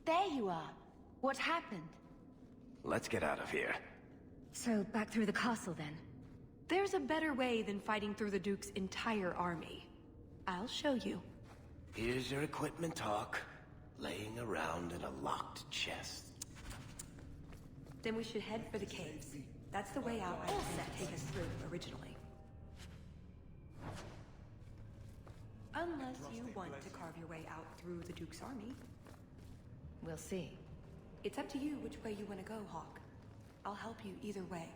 There you are. What happened? Let's get out of here. So, back through the castle then? There's a better way than fighting through the Duke's entire army. I'll show you. Here's your equipment talk. Laying around in a locked chest. Then we should head for the caves. That's the way out I planned to take us through originally. Unless you want to carve your way out through the Duke's army. We'll see. It's up to you which way you want to go, Hawke. I'll help you either way.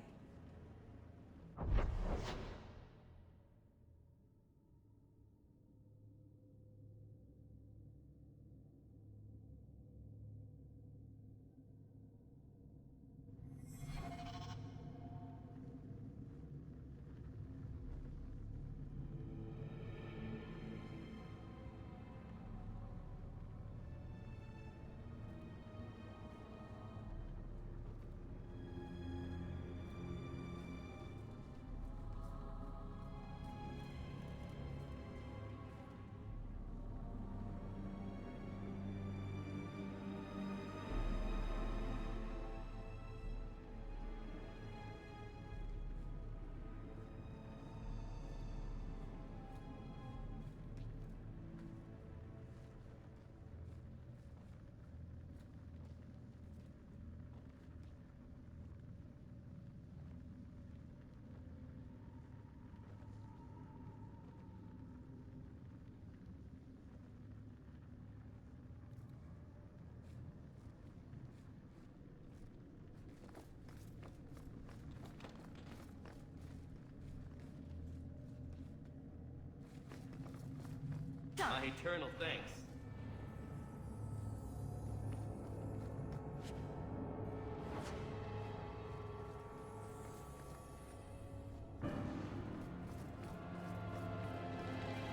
My eternal thanks.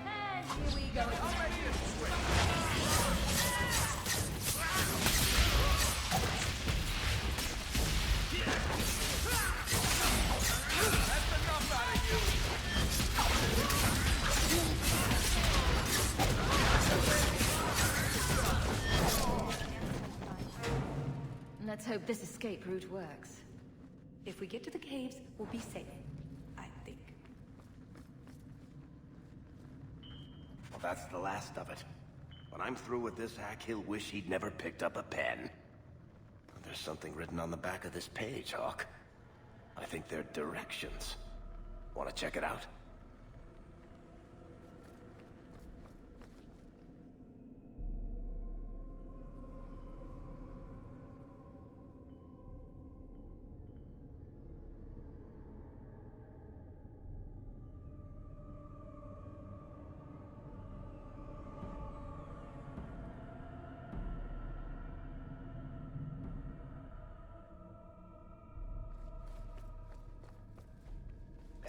And here we go. Let's hope this escape route works. If we get to the caves, we'll be safe. I think. Well, that's the last of it. When I'm through with this hack, he'll wish he'd never picked up a pen. There's something written on the back of this page, Hawk. I think they're directions. Want to check it out?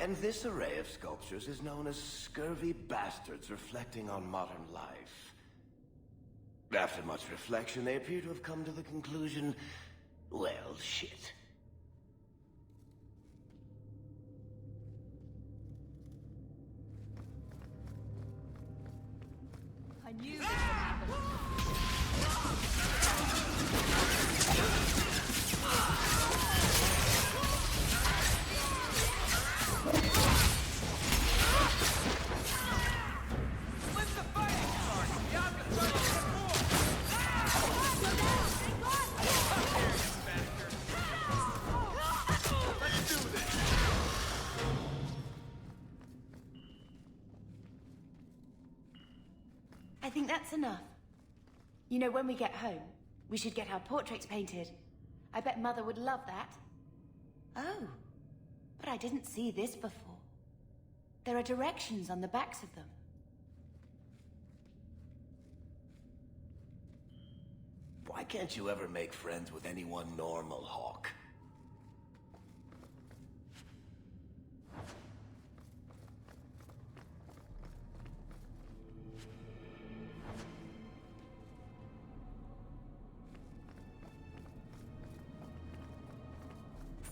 And this array of sculptures is known as scurvy bastards reflecting on modern life. After much reflection, they appear to have come to the conclusion, well, shit. I knew this would happen. I think that's enough. You know, when we get home, we should get our portraits painted. I bet Mother would love that. Oh, but I didn't see this before. There are directions on the backs of them. Why can't you ever make friends with anyone normal, Hawk?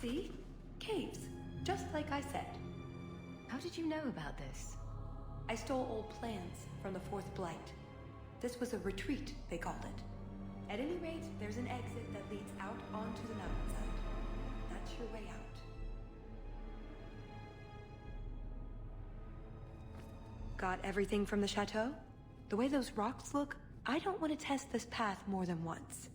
See? Caves. Just like I said. How did you know about this? I stole old plans from the Fourth Blight. This was a retreat, they called it. At any rate, there's an exit that leads out onto the mountainside. That's your way out. Got everything from the chateau? The way those rocks look, I don't want to test this path more than once.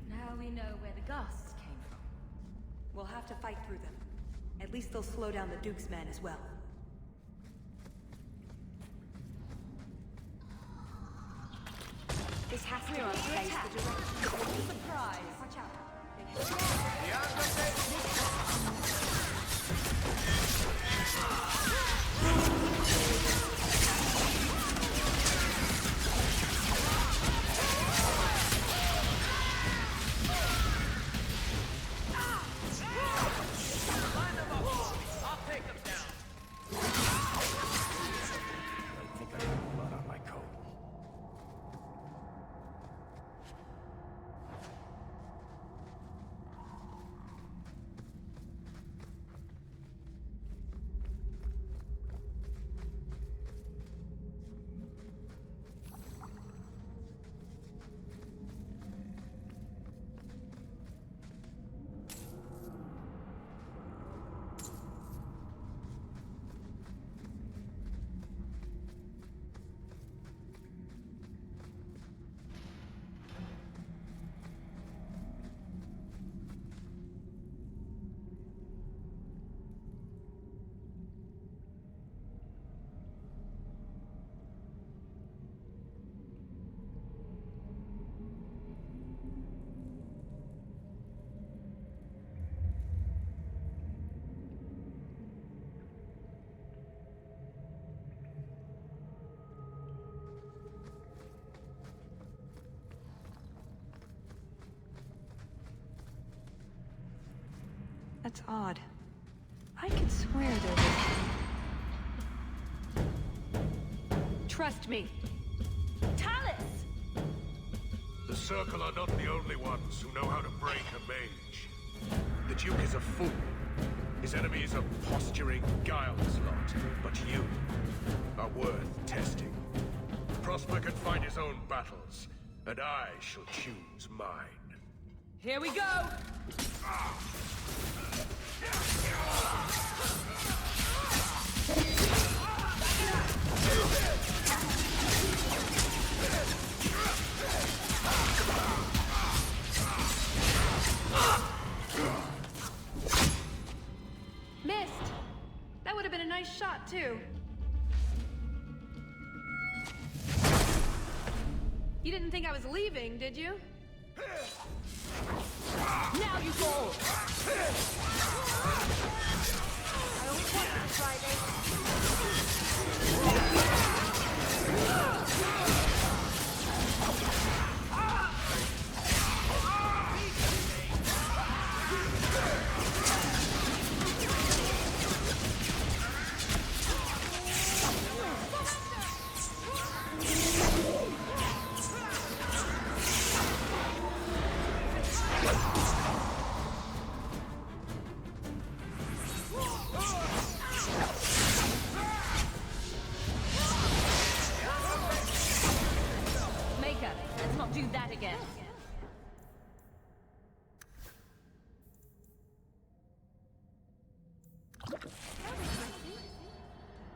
Now we know where the ghasts came from. We'll have to fight through them. At least they'll slow down the Duke's men as well. This has to be the place the direction. Surprise! Watch out. That's odd. I could swear there was... trust me. Talus! The Circle are not the only ones who know how to break a mage. The Duke is a fool. His enemies are posturing, guileless lot. But you are worth testing. Prosper can fight his own battles, and I shall choose mine. Here we go! Missed! That would have been a nice shot, too. You didn't think I was leaving, did you? Now you fall! I always wanted to try Maker, let's not do that again.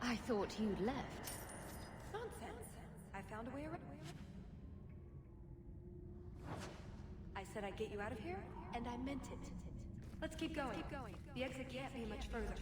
I thought you'd left. Nonsense. I found a way around. I said I'd get you out of here, and I meant it. Let's keep going. The exit can't be much further.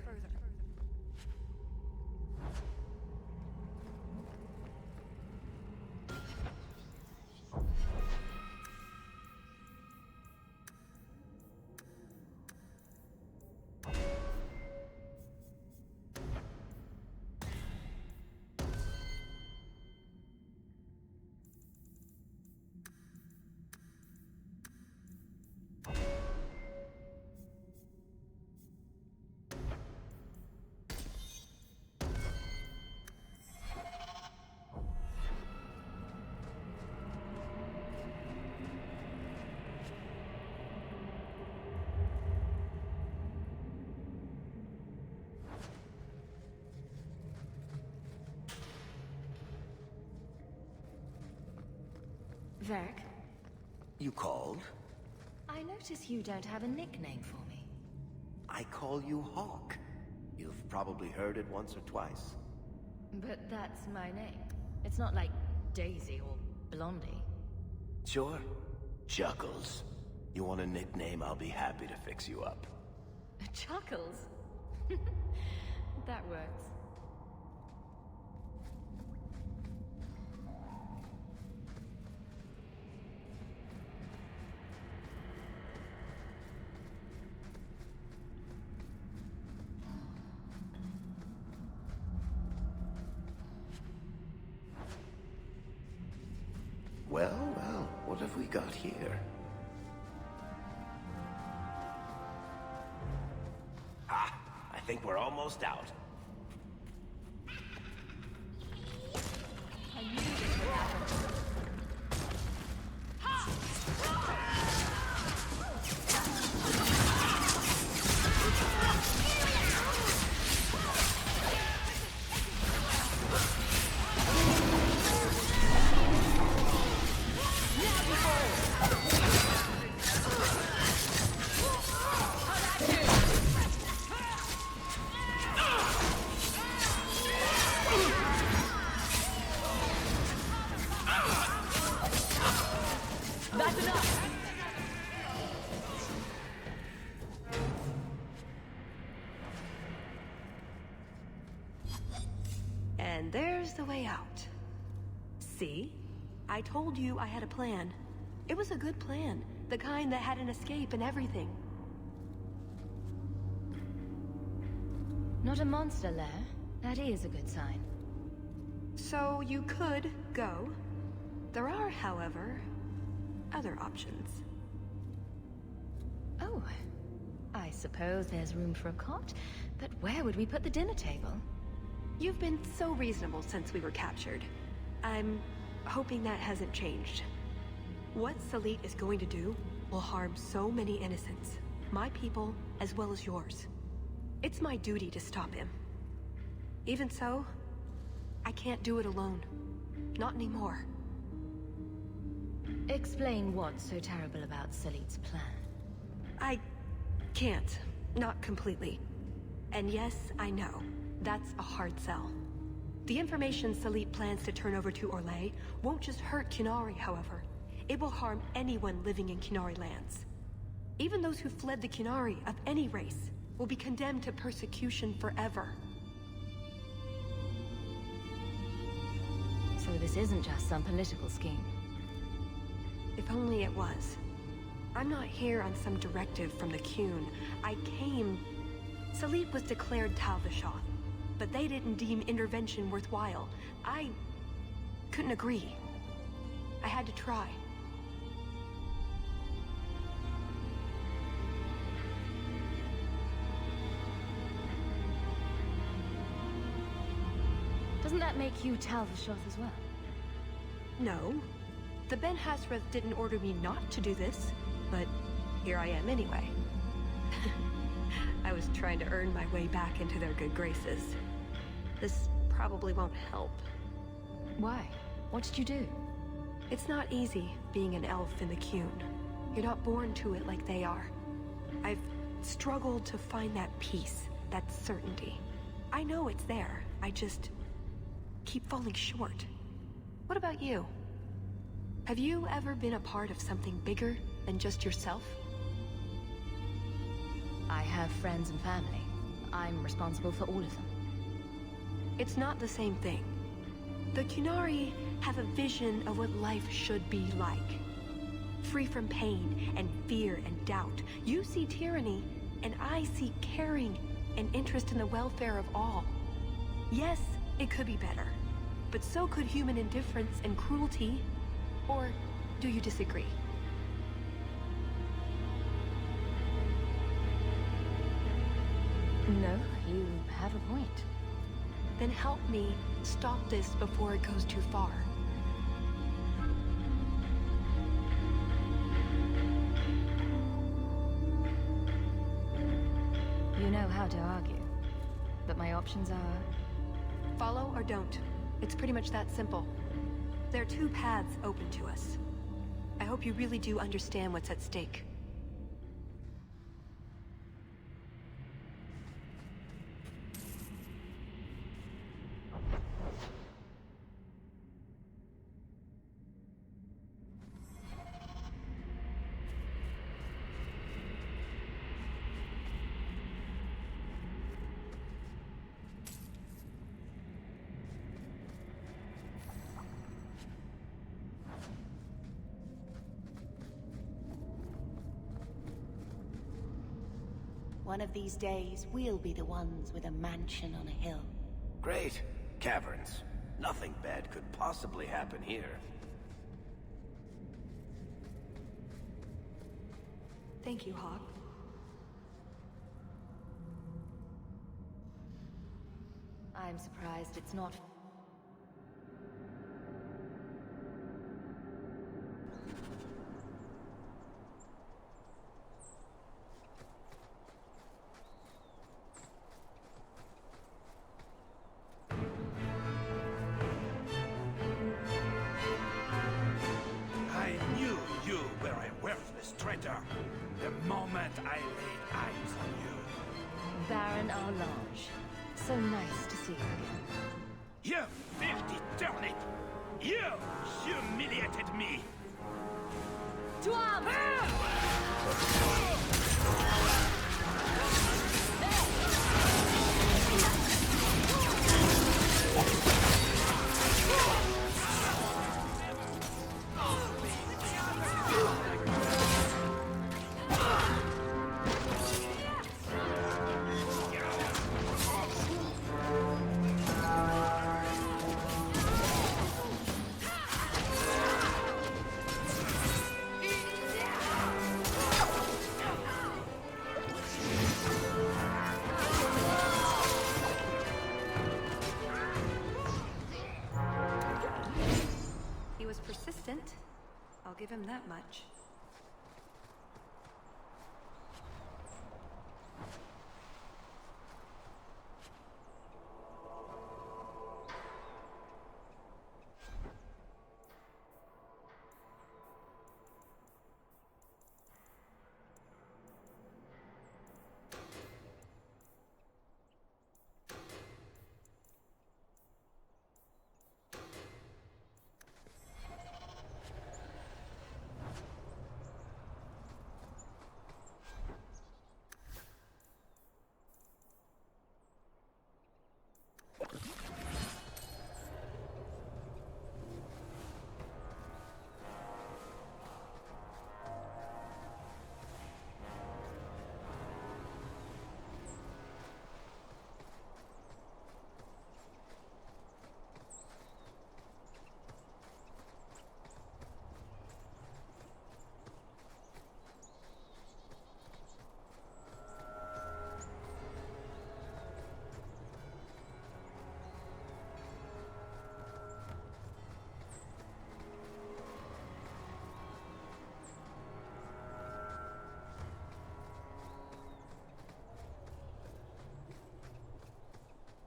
Varric, You called? I notice you don't have a nickname for me. I call you Hawk. You've probably heard it once or twice. But that's my name. It's not like Daisy or Blondie. Sure. Chuckles. You want a nickname, I'll be happy to fix you up. Chuckles? That works. Well, what have we got here? Ah, I think we're almost out. I knew this would happen. That's enough! And there's the way out. See? I told you I had a plan. It was a good plan. The kind that had an escape and everything. Not a monster lair. That is a good sign. So you could go. There are, however, other options. Oh, I suppose there's room for a cot, but where would we put the dinner table? You've been so reasonable since we were captured. I'm hoping that hasn't changed. What Salit is going to do will harm so many innocents. My people, as well as yours. It's my duty to stop him. Even so, I can't do it alone. Not anymore. Explain what's so terrible about Salit's plan. I can't. Not completely. And yes, I know. That's a hard sell. The information Salit plans to turn over to Orlais won't just hurt Qunari, however. It will harm anyone living in Qunari lands. Even those who fled the Qunari of any race will be condemned to persecution forever. So this isn't just some political scheme. If only it was. I'm not here on some directive from the Qun. I came... Salit was declared Tal Vashoth, but they didn't deem intervention worthwhile. I couldn't agree. I had to try. Doesn't that make you Tal Vashoth as well? No. The Ben Hassrath didn't order me not to do this, but here I am anyway. I was trying to earn my way back into their good graces. This probably won't help. Why? What did you do? It's not easy being an elf in the Qun. You're not born to it like they are. I've struggled to find that peace, that certainty. I know it's there, I just keep falling short. What about you? Have you ever been a part of something bigger than just yourself? I have friends and family. I'm responsible for all of them. It's not the same thing. The Qunari have a vision of what life should be like. Free from pain and fear and doubt. You see tyranny, and I see caring and interest in the welfare of all. Yes, it could be better, but so could human indifference and cruelty. Or do you disagree? No, you have a point. Then help me stop this before it goes too far. You know how to argue, but my options are... Follow or don't. It's pretty much that simple. There are two paths open to us. I hope you really do understand what's at stake. One of these days, we'll be the ones with a mansion on a hill. Great. Caverns. Nothing bad could possibly happen here. Thank you, Hawk. I'm surprised it's not... The moment I laid eyes on you. Baron Arlange. So nice to see you again. You filthy turnip! You humiliated me! To arms! was persistent. I'll give him that much.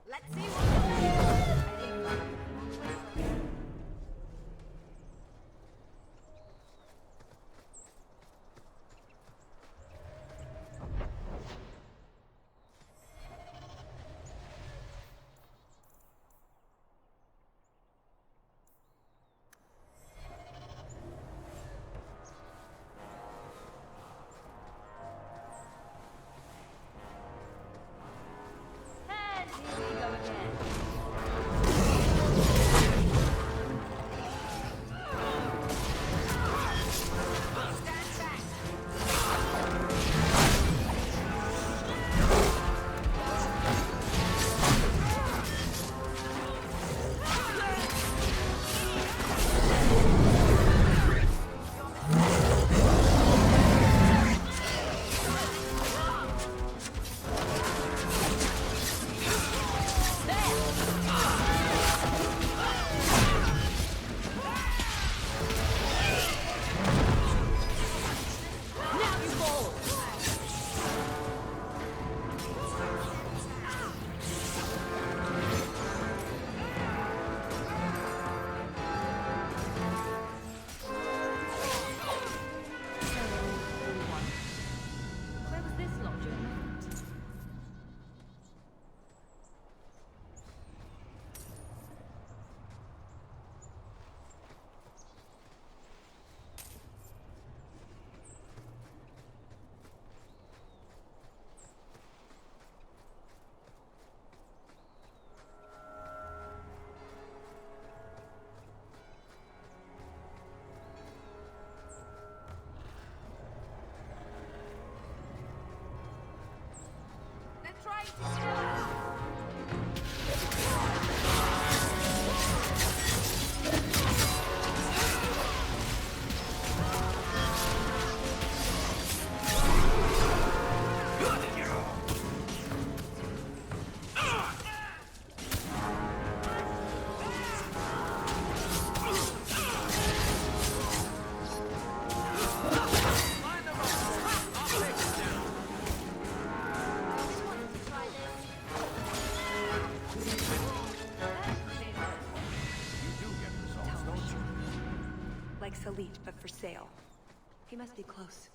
Let's see what... And here we go again. Where was this lot during the hunt? They're trying to kill us! Like Salit, but for sale. He must be close.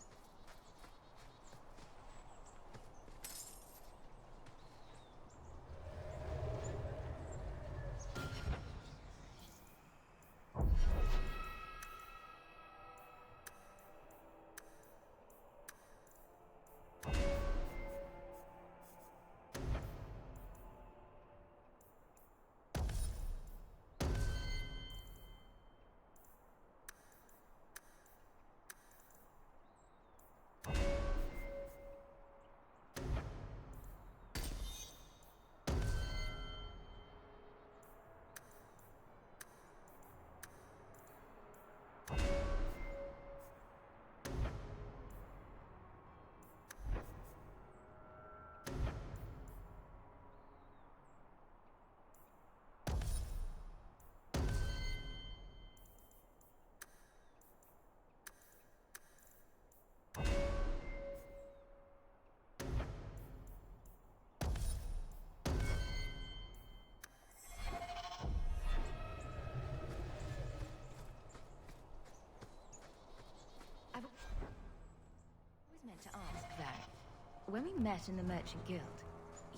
When we met in the Merchant Guild,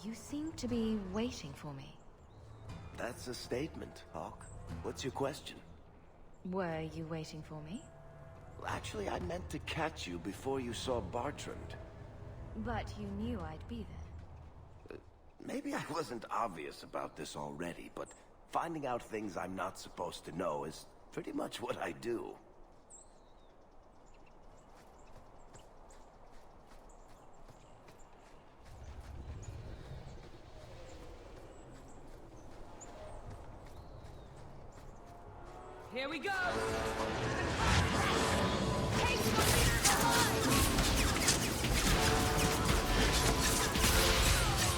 you seemed to be waiting for me. That's a statement, Hawk. What's your question? Were you waiting for me? Actually, I meant to catch you before you saw Bartrand. But you knew I'd be there. Maybe I wasn't obvious about this already, but finding out things I'm not supposed to know is pretty much what I do. Here we go!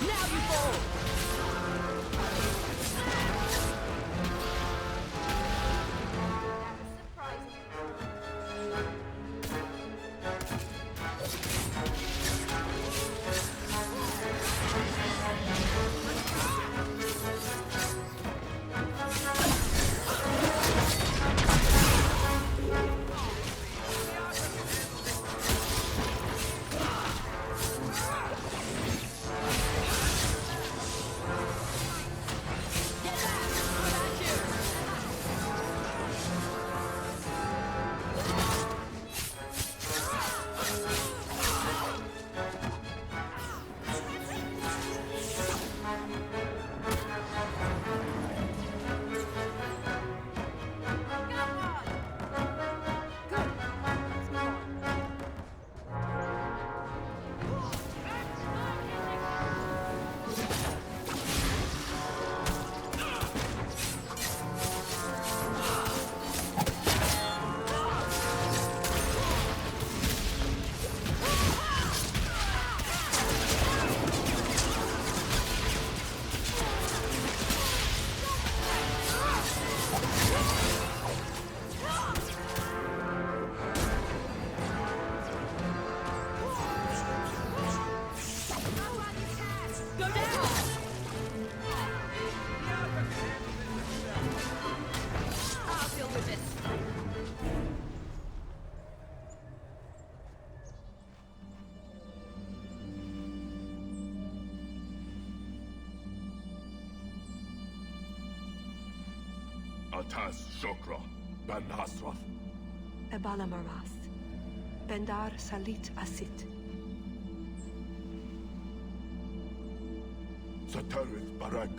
Now you fall! Atas Shokra, Ben Hasrath. Ebala Maras. Bendar Salit Asit. Satarith Barak.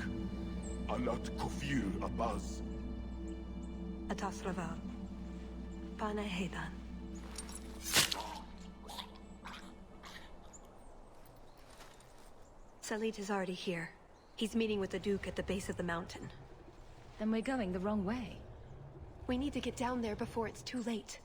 Alat Kufir Abaz. Atas Raval. Bana Hedan. Salit is already here. He's meeting with the Duke at the base of the mountain. Then we're going the wrong way. We need to get down there before it's too late.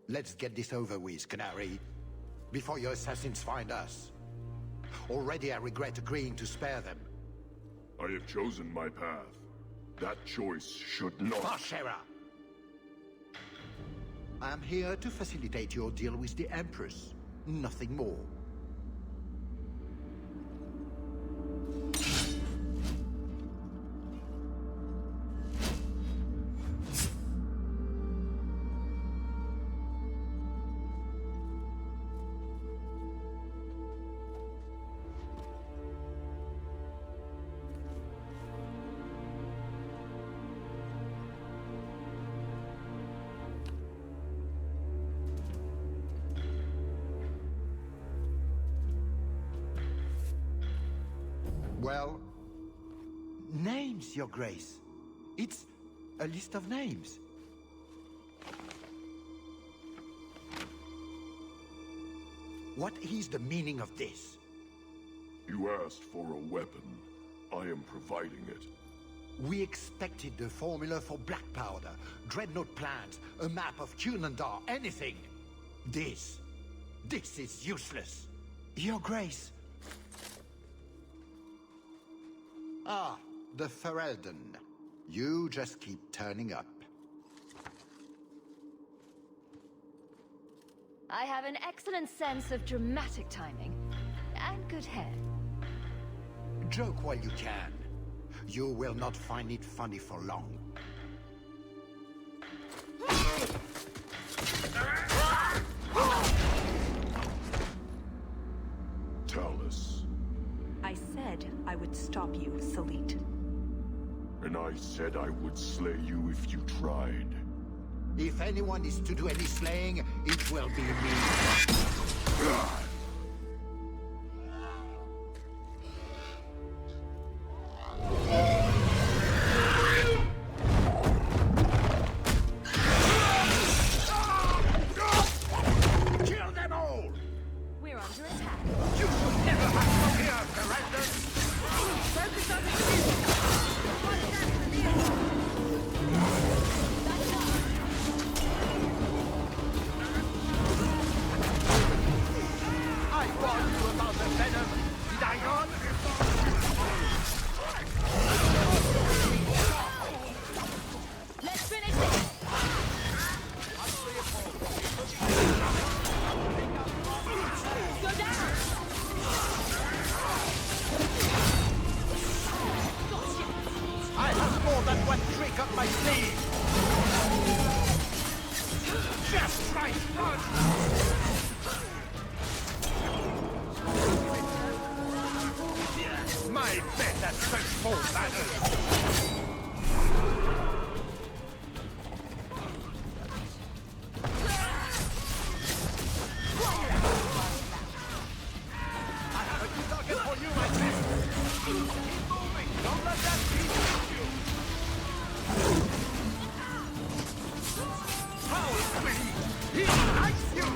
Let's get this over with, Canary, before your assassins find us. Already I regret agreeing to spare them. I have chosen my path. That choice should not... Bashara! I am here to facilitate your deal with the Empress. Nothing more. Well, names, Your Grace. It's a list of names. What is the meaning of this? You asked for a weapon. I am providing it. We expected the formula for black powder, dreadnought plans, a map of Cunandar, anything. This is useless. Your Grace. Ah, the Ferelden. You just keep turning up. I have an excellent sense of dramatic timing. And good hair. Joke while you can. You will not find it funny for long. Talus. I said I would stop you, Salit. And I said I would slay you if you tried. If anyone is to do any slaying, it will be me. Kill them all! We're under attack. You should never have come here, Ferelden! Focus on the I warned you about the venom. Did I not? Let's finish this! Go down! I have more than one trick up my sleeve. Just like fun! My bet at such small matters! I have a new target for you, my friend! Keep moving! Don't let that beat you! How sweet! He likes you!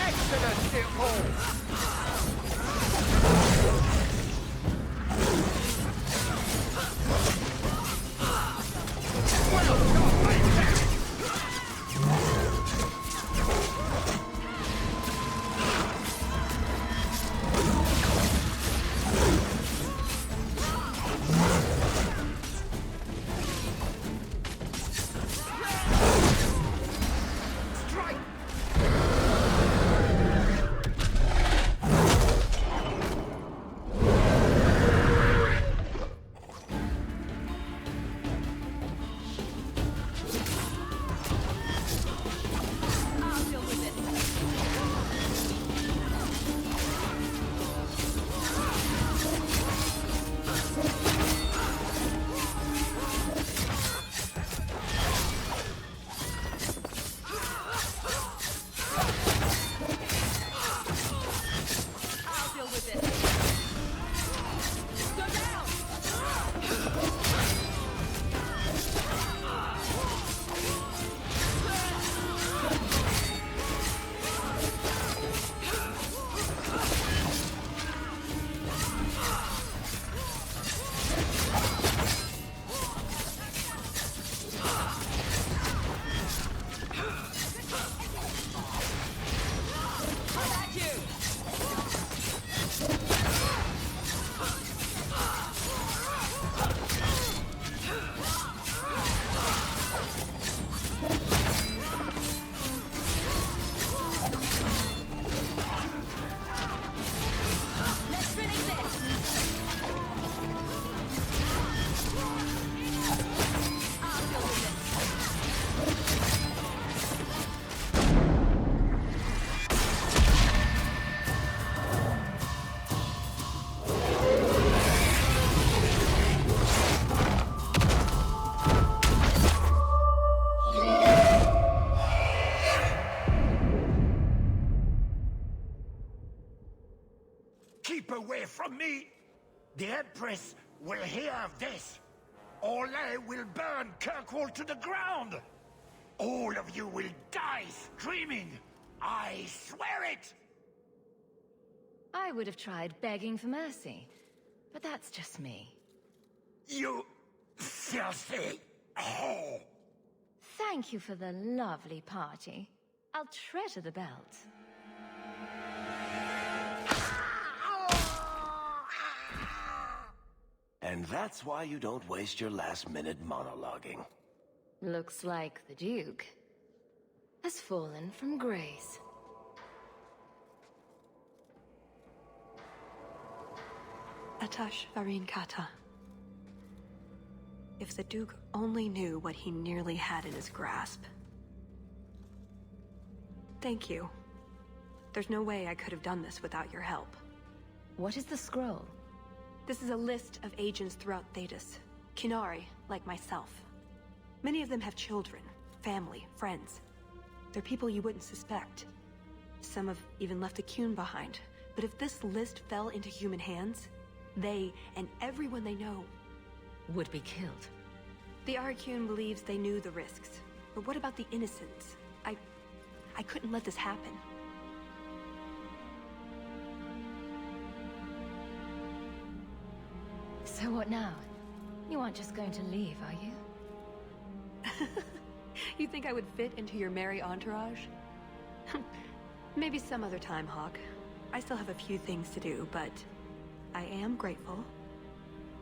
Excellent, dear Paul! Well done, my friend! the Empress will hear of this. Orlais will burn Kirkwall to the ground. All of you will die screaming. I swear it! I would have tried begging for mercy, but that's just me. You filthy whore! Thank you for the lovely party. I'll treasure the belt. And that's why you don't waste your last-minute monologuing. Looks like the Duke has fallen from grace. Atash Varin Kata. If the Duke only knew what he nearly had in his grasp. Thank you. There's no way I could have done this without your help. What is the scroll? This is a list of agents throughout Thedas. Qunari, like myself. Many of them have children, family, friends. They're people you wouldn't suspect. Some have even left a Qun behind. But if this list fell into human hands, they, and everyone they know, would be killed. The Aurykun believes they knew the risks. But what about the innocents? I couldn't let this happen. So what now? You aren't just going to leave, are you? You think I would fit into your merry entourage? Maybe some other time, Hawk. I still have a few things to do, but I am grateful.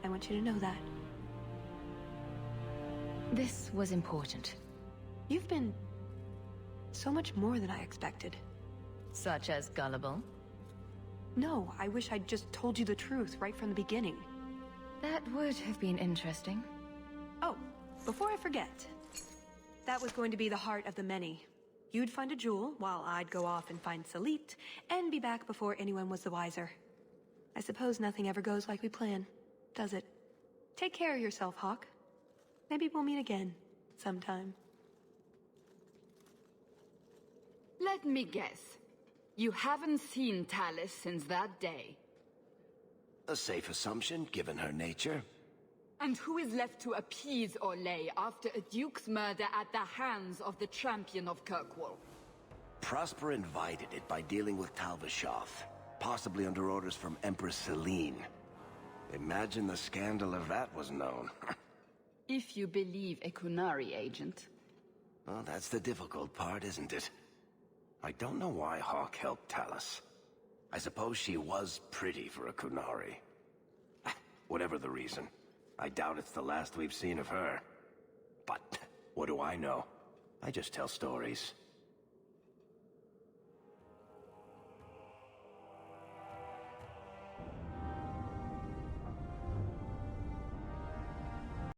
I want you to know that. This was important. You've been so much more than I expected. Such as gullible? No, I wish I'd just told you the truth right from the beginning. That would have been interesting. Oh, before I forget. That was going to be the heart of the many. You'd find a jewel, while I'd go off and find Salit, and be back before anyone was the wiser. I suppose nothing ever goes like we plan, does it? Take care of yourself, Hawk. Maybe we'll meet again, sometime. Let me guess. You haven't seen Tallis since that day. A safe assumption, given her nature. And who is left to appease Orlais after a duke's murder at the hands of the champion of Kirkwall? Prosper invited it by dealing with Tal Vashoth, possibly under orders from Empress Celine. Imagine the scandal if that was known. If you believe a Qunari agent. Well, that's the difficult part, isn't it? I don't know why Hawk helped Tallis. I suppose she was pretty for a Qunari. Whatever the reason, I doubt it's the last we've seen of her. But what do I know? I just tell stories.